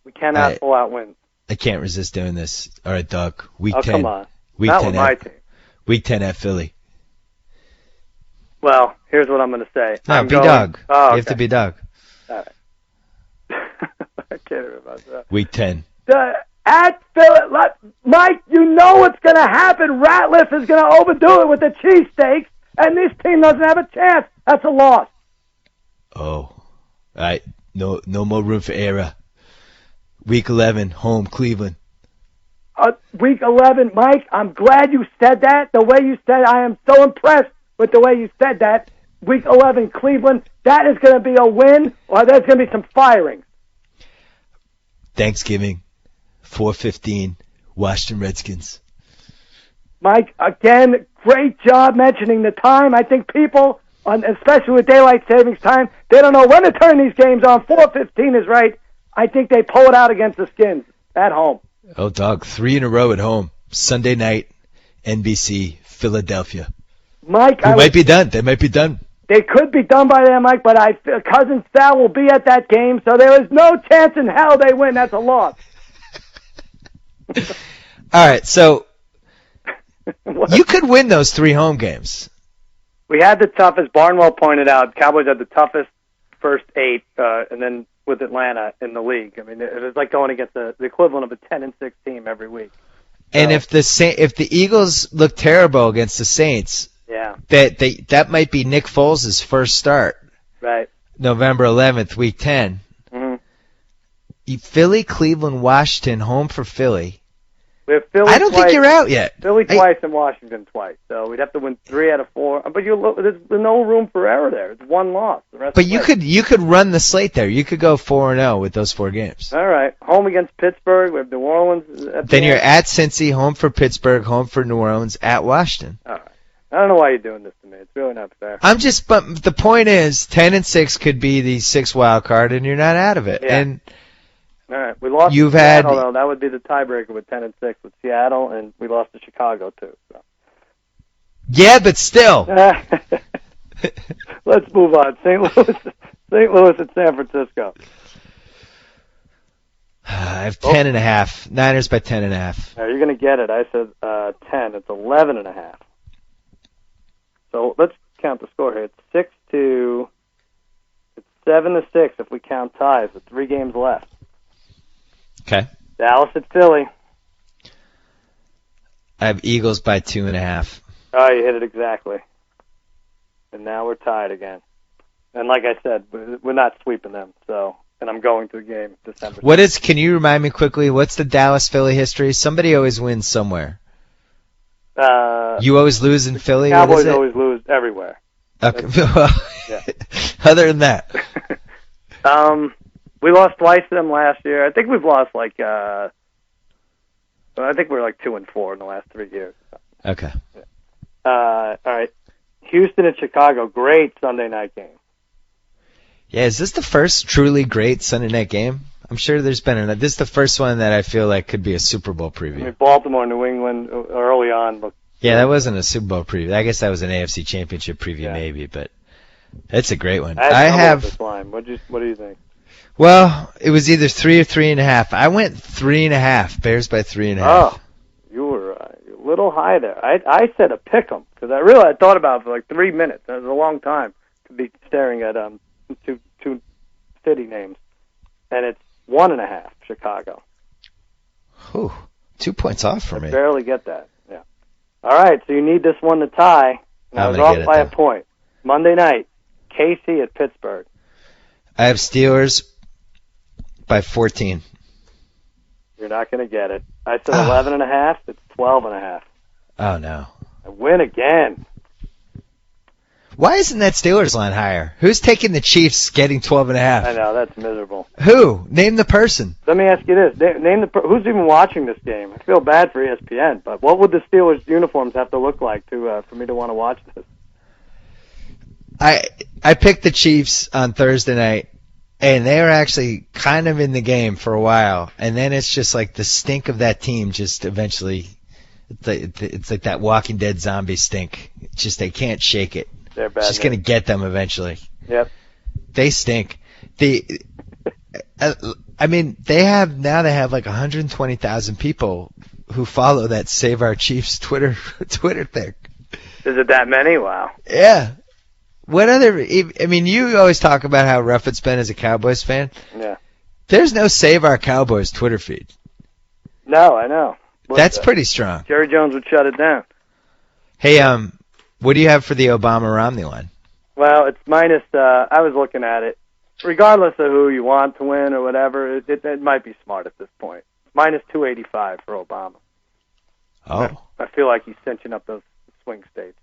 We cannot pull out wins. I can't resist doing this. All right, Doug. Week 10. Come on. Week Not 10 with my team. Week 10 at Philly. Well, here's what I'm going to say. No, be Doug. Oh, you have to be Doug. All right. I can't remember that. Week 10. At Philly, Mike, you know what's going to happen. Ratliff is going to overdo it with the cheesesteaks, and this team doesn't have a chance. That's a loss. Oh, all right. No more room for error. Week 11, home Cleveland. Week 11, Mike, I'm glad you said that. The way you said it, I am so impressed with the way you said that. Week 11, Cleveland, that is going to be a win, or there's going to be some firings. Thanksgiving, 4:15, Washington Redskins. Mike, again, great job mentioning the time. I think people, especially with daylight savings time, they don't know when to turn these games on. 4:15 is right. I think they pull it out against the Skins at home. Oh, dog, 3 in a row at home. Sunday night, NBC, Philadelphia. Mike, They might be done. They could be done by then, Mike, but Cousin Sal will be at that game, so there is no chance in hell they win. That's a loss. All right, so you could win those 3 home games. We had the toughest. Barnwell pointed out Cowboys had the toughest first 8, and then with Atlanta in the league. I mean, it was like going against the equivalent of a 10-6 team every week. So, And if the Eagles look terrible against the Saints, yeah, that might be Nick Foles' first start. right. November 11th, Week 10. Mm-hmm. Philly, Cleveland, Washington, home for Philly. We have Philly I don't twice, think you're out yet. Philly twice and Washington twice. So we'd have to win 3 out of 4. But there's no room for error there. It's one loss. The rest But of you could run the slate there. You could go 4-0 with those 4 games. All right. Home against Pittsburgh. We have New Orleans. Then you're at Cincy, home for Pittsburgh, home for New Orleans, at Washington. All right. I don't know why you're doing this to me. It's really not fair. But the point is, 10-6 could be the 6th wild card, and you're not out of it. Yeah. And All right. We lost You've to Seattle, had- though. That would be the tiebreaker with 10-6 with Seattle, and we lost to Chicago, too. So. yeah, but still, Let's move on. St. Louis at San Francisco. I have 10.5. Niners by 10.5. You're going to get it. I said 10. It's 11.5. So let's count the score here. It's 6-2. It's 7-6 if we count ties with 3 games left. Okay. Dallas at Philly. I have Eagles by 2.5. Oh, you hit it exactly. And now we're tied again. And like I said, we're not sweeping them. So, and I'm going to the game December. Can you remind me quickly, what's the Dallas-Philly history? Somebody always wins somewhere. You always lose in Philly? What is Cowboys it? always lose everywhere. Okay. Well, Yeah. other than that. We lost twice to them last year. I think we've lost I think we're 2-4 in the last 3 years. Okay. All right. Houston and Chicago, great Sunday night game. Yeah, is this the first truly great Sunday night game? I'm sure there's been this is the first one that I feel like could be a Super Bowl preview. I mean, Baltimore, New England, early on. Looked, Yeah, that wasn't a Super Bowl preview. I guess that was an AFC Championship preview, maybe, but it's a great one. I have this line. What do you think? Well, it was either 3 or 3.5. I went 3.5. Bears by 3.5. Oh, you were a little high there. I said a pick 'em because I thought about it for 3 minutes. That was a long time to be staring at two city names, and it's 1.5 Chicago. Whew, 2 points off for me. Barely get that. Yeah. All right, so you need this one to tie. And I was off by a point. Monday night, KC at Pittsburgh. I have Steelers by 14. You're not going to get it. I said 11.5. It's 12.5. Oh no! I win again. Why isn't that Steelers line higher? Who's taking the Chiefs getting 12.5? I know, that's miserable. Who? Name the person. Let me ask you this. Name who's even watching this game? I feel bad for ESPN, but what would the Steelers uniforms have to look like for me to want to watch this? I picked the Chiefs on Thursday night, and they were actually kind of in the game for a while, and then it's just like the stink of that team just eventually, it's like that Walking Dead zombie stink. It's just they can't shake it. They're bad. It's just going to get them eventually. Yep. They stink. I mean, they have 120,000 people who follow that Save Our Chiefs Twitter thing. Is it that many? Wow. Yeah. What other? I mean, you always talk about how rough it's been as a Cowboys fan. Yeah. There's no Save Our Cowboys Twitter feed. No, I know. That's pretty strong. Jerry Jones would shut it down. Hey, what do you have for the Obama-Romney line? Well, it's minus. I was looking at it. Regardless of who you want to win or whatever, it might be smart at this point. Minus 285 for Obama. Oh. I feel like he's cinching up those swing states.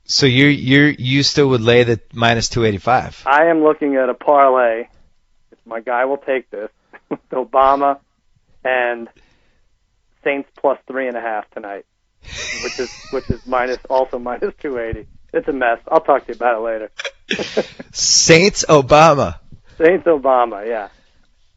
So you still would lay the minus 285? I am looking at a parlay. If my guy will take this with Obama and Saints plus 3.5 tonight, which is also minus 280. It's a mess. I'll talk to you about it later. Saints Obama. Saints Obama, yeah.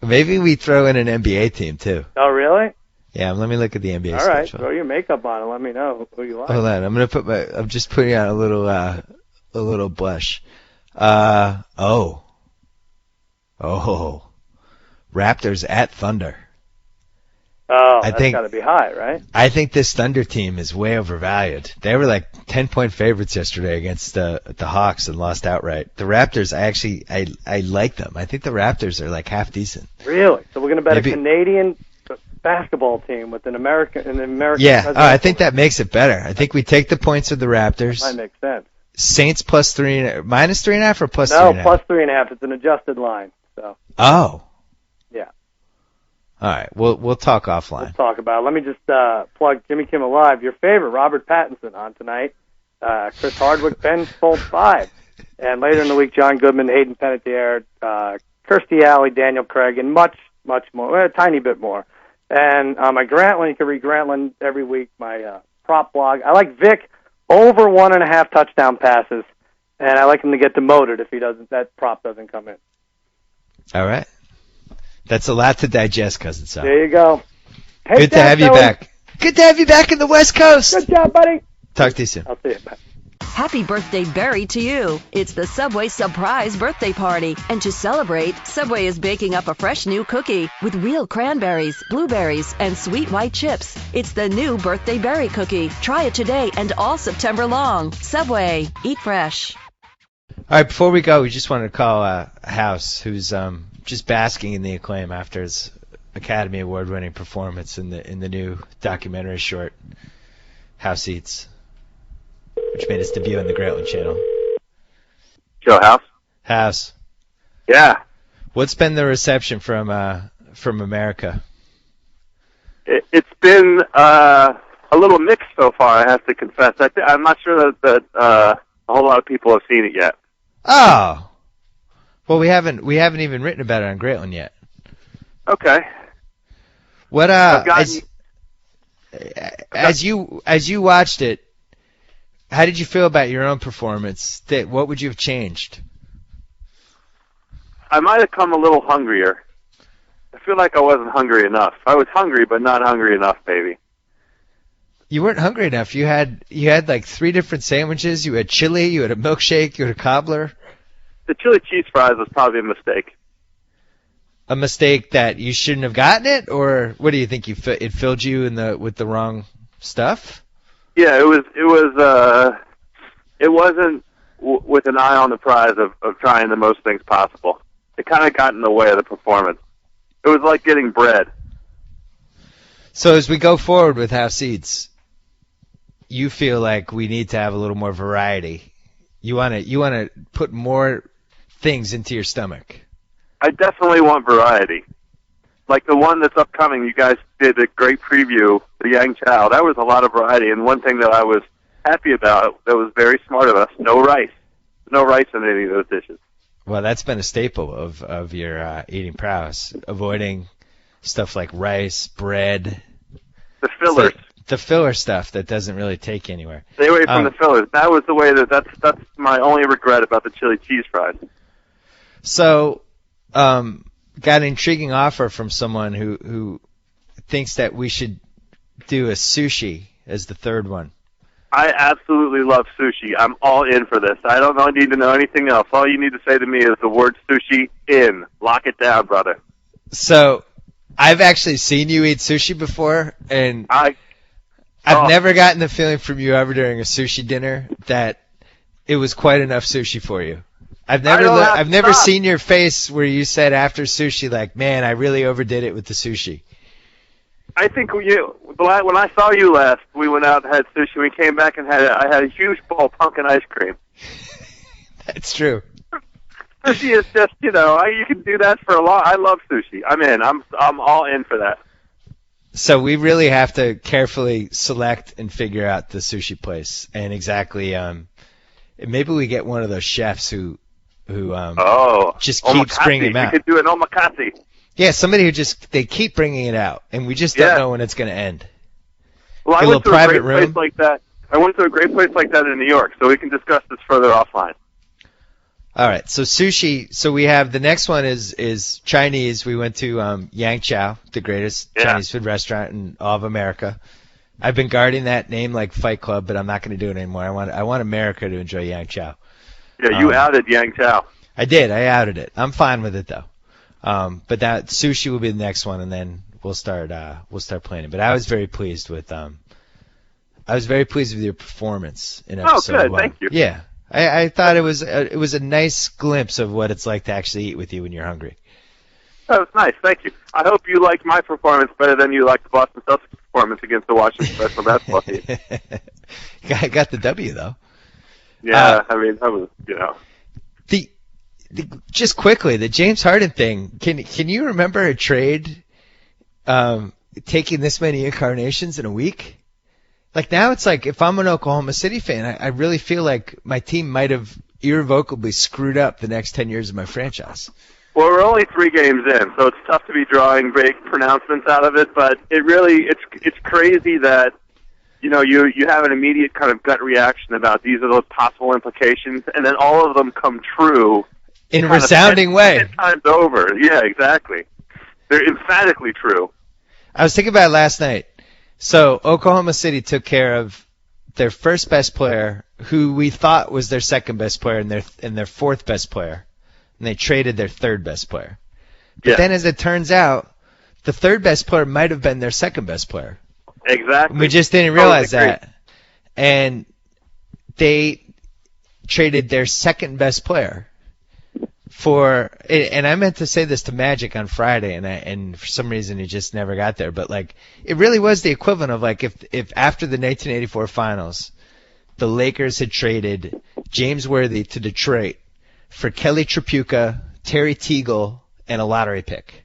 Maybe we throw in an NBA team too. Oh, really? Yeah, let me look at the NBA All right, schedule. throw your makeup on and let me know who you like. Hold on, I'm just putting on a little blush. Raptors at Thunder. Oh, that's got to be high, right? I think this Thunder team is way overvalued. They were like 10-point favorites yesterday against the Hawks and lost outright. The Raptors, I like them. I think the Raptors are like half decent. Really? So we're going to bet a Canadian basketball team with an American. Yeah, I think that makes it better. I think we take the points of the Raptors. That makes sense. Saints plus minus 3.5 or plus 3.5? No, plus 3.5. It's an adjusted line. So. Oh. Yeah. All right, we'll talk offline. We'll talk about it. Let me just plug Jimmy Kimmel Live. Your favorite, Robert Pattinson, on tonight. Chris Hardwick, Ben Folds 5. And later in the week, John Goodman, Hayden Panettiere, Kirstie Alley, Daniel Craig, and much, much more, a tiny bit more. And my Grantland, you can read Grantland every week, my prop blog. I like Vic over 1.5 touchdown passes, and I like him to get demoted if that prop doesn't come in. All right. That's a lot to digest, Cousin Sal. There you go. Hey, good to have you back. Good to have you back in the West Coast. Good job, buddy. Talk to you soon. I'll see you. Bye. Happy birthday, Barry, to you. It's the Subway surprise birthday party. And to celebrate, Subway is baking up a fresh new cookie with real cranberries, blueberries, and sweet white chips. It's the new birthday berry cookie. Try it today and all September long. Subway. Eat fresh. All right, before we go, we just wanted to call House, who's just basking in the acclaim after his Academy Award-winning performance in the new documentary short, House Eats, which made its debut on the Grantland channel. Joe House? House. Yeah. What's been the reception from America? It's been a little mixed so far, I have to confess. I'm not sure that a whole lot of people have seen it yet. Oh. Well, we haven't even written about it on Grantland yet. Okay. What as you watched it, how did you feel about your own performance? What would you have changed? I might have come a little hungrier. I feel like I wasn't hungry enough. I was hungry, but not hungry enough, baby. You weren't hungry enough. You had like 3 different sandwiches. You had chili. You had a milkshake. You had a cobbler. The chili cheese fries was probably a mistake. A mistake that you shouldn't have gotten it, or what do you think? It filled you with the wrong stuff? Yeah, it wasn't with an eye on the prize of trying the most things possible. It kind of got in the way of the performance. It was like getting bread. So as we go forward with House Eats, you feel like we need to have a little more variety. You want to put more things into your stomach. I definitely want variety. Like the one that's upcoming, you guys did a great preview, the Yang Chow. That was a lot of variety, and one thing that I was happy about, that was very smart of us, no rice. No rice in any of those dishes. Well, that's been a staple of your eating prowess, avoiding stuff like rice, bread. The fillers. The filler stuff that doesn't really take you anywhere. Stay away from the fillers. That was the way that's my only regret about the chili cheese fries. So, got an intriguing offer from someone who thinks that we should do a sushi as the third one. I absolutely love sushi. I'm all in for this. I don't need to know anything else. All you need to say to me is the word sushi in. Lock it down, brother. So, I've actually seen you eat sushi before, and I've never gotten the feeling from you ever during a sushi dinner that it was quite enough sushi for you. I've never seen your face where you said after sushi, like, man, I really overdid it with the sushi. I think when I saw you last, we went out and had sushi. We came back and I had a huge bowl of pumpkin ice cream. That's true. Sushi is just, you can do that for a long. I love sushi. I'm in. I'm all in for that. So we really have to carefully select and figure out the sushi place, and exactly. Maybe we get one of those chefs who just keeps bringing them out. We could do an omakase. Yeah, somebody who they keep bringing it out, and we just don't know when it's going to end. Well, I a went to little a private great place room. like that. I went to a great place like that in New York, so we can discuss this further offline. All right, so sushi. So we have the next one is Chinese. We went to Yang Chow, the greatest Chinese food restaurant in all of America. I've been guarding that name like Fight Club, but I'm not going to do it anymore. I want America to enjoy Yang Chow. Yeah, you outed Yang Chow. I did. I outed it. I'm fine with it though. But that sushi will be the next one, and then we'll start planning. But I was very pleased with your performance in episode good. 1. Thank you. Yeah. I thought it was a nice glimpse of what it's like to actually eat with you when you're hungry. That was nice. Thank you. I hope you liked my performance better than you liked the Boston Celtics performance against the Washington Special Basketball Team. I got the W though. Yeah, I mean, that was, The just quickly, the James Harden thing. Can you remember a trade taking this many incarnations in a week? Like now it's like if I'm an Oklahoma City fan, I really feel like my team might have irrevocably screwed up the next 10 years of my franchise. Well, we're only 3 games in, so it's tough to be drawing big pronouncements out of it, but it's crazy that, you have an immediate kind of gut reaction about these are those possible implications, and then all of them come true. In a resounding way. 10 times over. Yeah, exactly. They're emphatically true. I was thinking about it last night. So Oklahoma City took care of their first best player, who we thought was their second best player, and their fourth best player, and they traded their third best player. But then, as it turns out, the third best player might have been their second best player. Exactly. We just didn't realize that, and they traded their second best player for. And I meant to say this to Magic on Friday, and for some reason it just never got there. But like, it really was the equivalent of like if after the 1984 Finals, the Lakers had traded James Worthy to Detroit for Kelly Tripucka, Terry Teagle, and a lottery pick.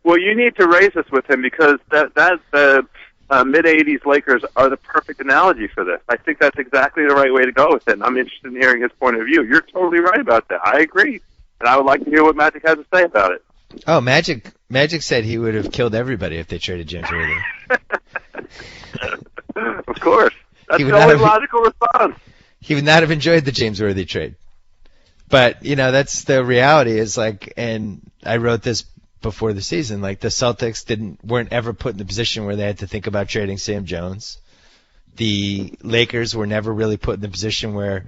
Well, you need to raise this with him because the mid-'80s Lakers are the perfect analogy for this. I think that's exactly the right way to go with it. I'm interested in hearing his point of view. You're totally right about that. I agree. And I would like to hear what Magic has to say about it. Oh, Magic said he would have killed everybody if they traded James Worthy. Of course. That's the only logical response. He would not have enjoyed the James Worthy trade. But, that's the reality is like, and I wrote this before the season, like the Celtics weren't ever put in the position where they had to think about trading Sam Jones. The Lakers were never really put in the position where,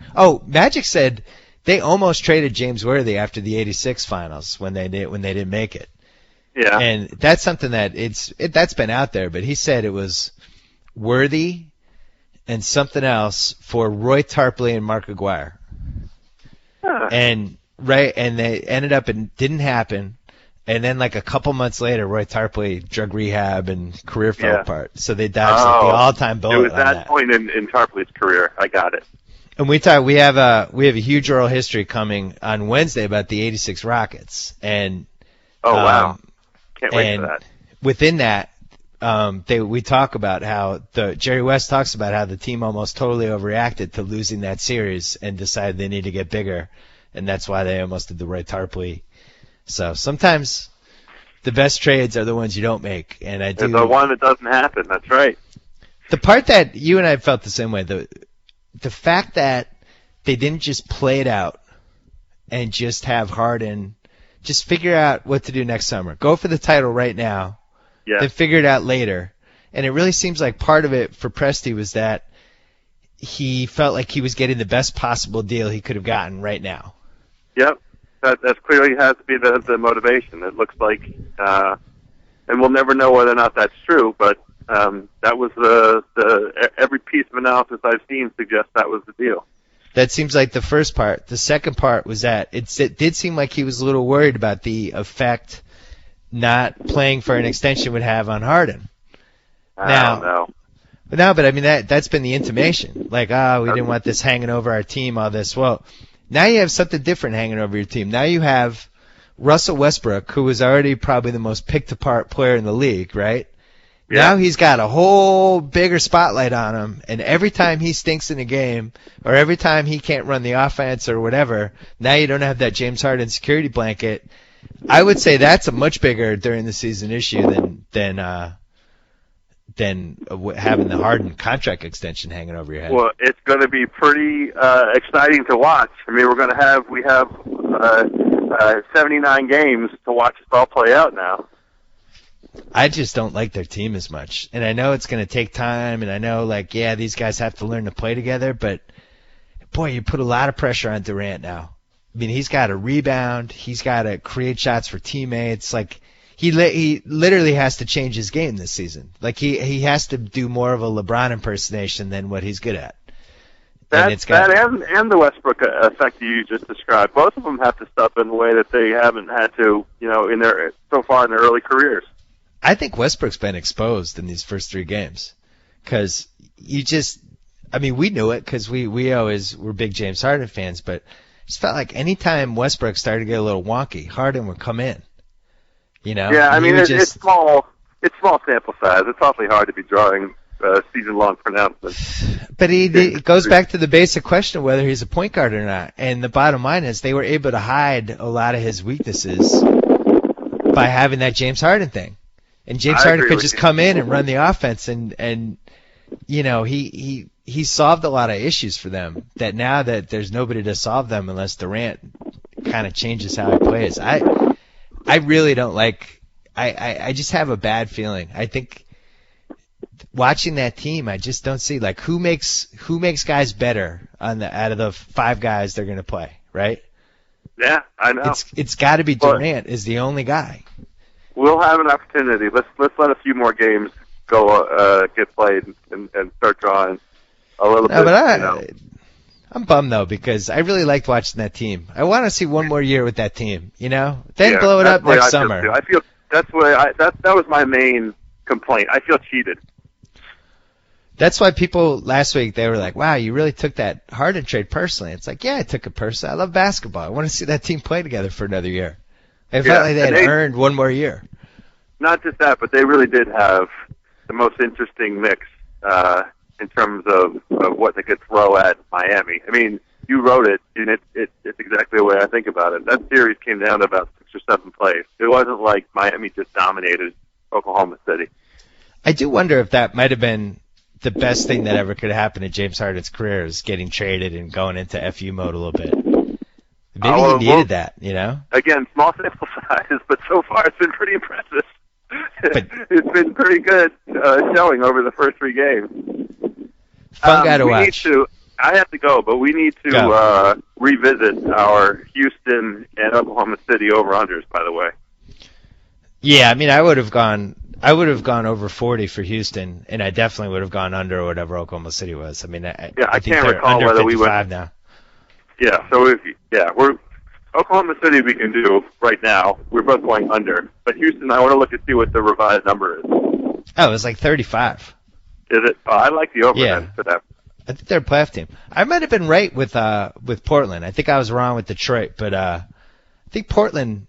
Magic said they almost traded James Worthy after the '86 Finals when they didn't make it. Yeah. And that's something that's been out there, but he said it was Worthy and something else for Roy Tarpley and Mark Aguirre. And they ended up and didn't happen. And then like a couple months later, Roy Tarpley drug rehab and career fell apart. So they dodged like the all-time bullet. It was that point in Tarpley's career. I got it. And we have a huge oral history coming on Wednesday about the '86 Rockets. And wow, can't wait for that. Within that, we talk about how Jerry West talks about how the team almost totally overreacted to losing that series and decided they need to get bigger, and that's why they almost did the Roy Tarpley. So sometimes the best trades are the ones you don't make, and I do. It's the one that doesn't happen. That's right. The part that you and I felt the same way, the fact that they didn't just play it out and just have Harden just figure out what to do next summer. Go for the title right now. Yeah. Then figure it out later. And it really seems like part of it for Presti was that he felt like he was getting the best possible deal he could have gotten right now. Yep. That clearly has to be the motivation. It looks like, and we'll never know whether or not that's true, but that was every piece of analysis I've seen suggests that was the deal. That seems like the first part. The second part was that it did seem like he was a little worried about the effect not playing for an extension would have on Harden. I don't know. No, but I mean that's been the intimation. Like, we didn't want this hanging over our team, all this. Well, now you have something different hanging over your team. Now you have Russell Westbrook, who was already probably the most picked apart player in the league, right? Yeah. Now he's got a whole bigger spotlight on him, and every time he stinks in a game, or every time he can't run the offense or whatever, now you don't have that James Harden security blanket. I would say that's a much bigger during the season issue than having the Harden contract extension hanging over your head. Well, it's going to be pretty exciting to watch. I mean, we have 79 games to watch it all play out now. I just don't like their team as much. And I know it's going to take time, and I know, these guys have to learn to play together, but, boy, you put a lot of pressure on Durant now. I mean, he's got to rebound. He's got to create shots for teammates. He literally has to change his game this season. He has to do more of a LeBron impersonation than what he's good at. And the Westbrook effect you just described. Both of them have to step in a way that they haven't had to, so far in their early careers. I think Westbrook's been exposed in these first 3 games because we knew it because we always were big James Harden fans, but it just felt like anytime Westbrook started to get a little wonky, Harden would come in. Yeah, I mean, it's small sample size. It's awfully hard to be drawing season-long pronouncements. But it goes back to the basic question of whether he's a point guard or not. And the bottom line is they were able to hide a lot of his weaknesses by having that James Harden thing. And James Harden could just come in and run the offense, and he solved a lot of issues for them. That now that there's nobody to solve them unless Durant kind of changes how he plays. I really don't like. I just have a bad feeling. I think watching that team, I just don't see who makes guys better out of the 5 guys they're going to play, right? Yeah, I know. It's got to be Durant is the only guy. We'll have an opportunity. Let's let a few more games go get played and start drawing a little bit. But I'm bummed though because I really liked watching that team. I want to see one more year with that team. Then blow it up next summer. I feel that's why that was my main complaint. I feel cheated. That's why people last week they were like, "Wow, you really took that Harden trade personally." It's like, yeah, I took it personally. I love basketball. I want to see that team play together for another year. It felt like they had earned one more year. Not just that, but they really did have the most interesting mix in terms of what they could throw at Miami. I mean, you wrote it, and it's exactly the way I think about it. That series came down to about 6 or 7 plays. It wasn't like Miami just dominated Oklahoma City. I do wonder if that might have been the best thing that ever could happen in James Harden's career is getting traded and going into FU mode a little bit. Maybe he needed that, Again, small sample size, but so far it's been pretty impressive. It's been pretty good showing over the first 3 games. Fun guy to watch. I have to go, but we need to revisit our Houston and Oklahoma City over-unders, by the way. Yeah, I mean, I would have gone over 40 for Houston, and I definitely would have gone under whatever Oklahoma City was. I mean, I think can't they're recall under whether 55 we went now. Yeah, so we're Oklahoma City we can do right now. We're both going under. But Houston, I want to look and see what the revised number is. Oh, it was like 35. Is it? Oh, I like the over for that. I think they're a playoff team. I might have been right with Portland. I think I was wrong with Detroit, but I think Portland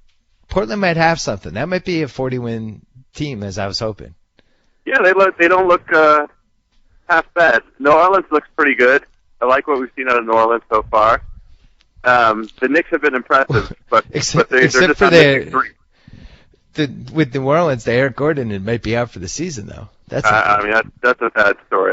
might have something. That might be a 40-win team, as I was hoping. Yeah, they don't look half bad. New Orleans looks pretty good. I like what we've seen out of New Orleans so far. The Knicks have been impressive, but they're just not making 3. With New Orleans, Eric Gordon it might be out for the season, though. That's a sad story.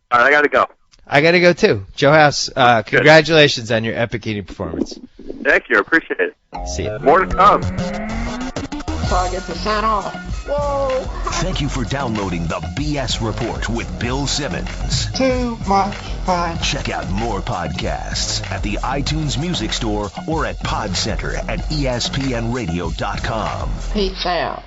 All right, I got to go. I got to go, too. Joe House, congratulations on your epic eating performance. Thank you. I appreciate it. See ya. More to come. So I get to sign off. Whoa. Thank you for downloading the BS Report with Bill Simmons. Too much fun. Check out more podcasts at the iTunes Music Store or at Pod Center at ESPNradio.com. Peace out.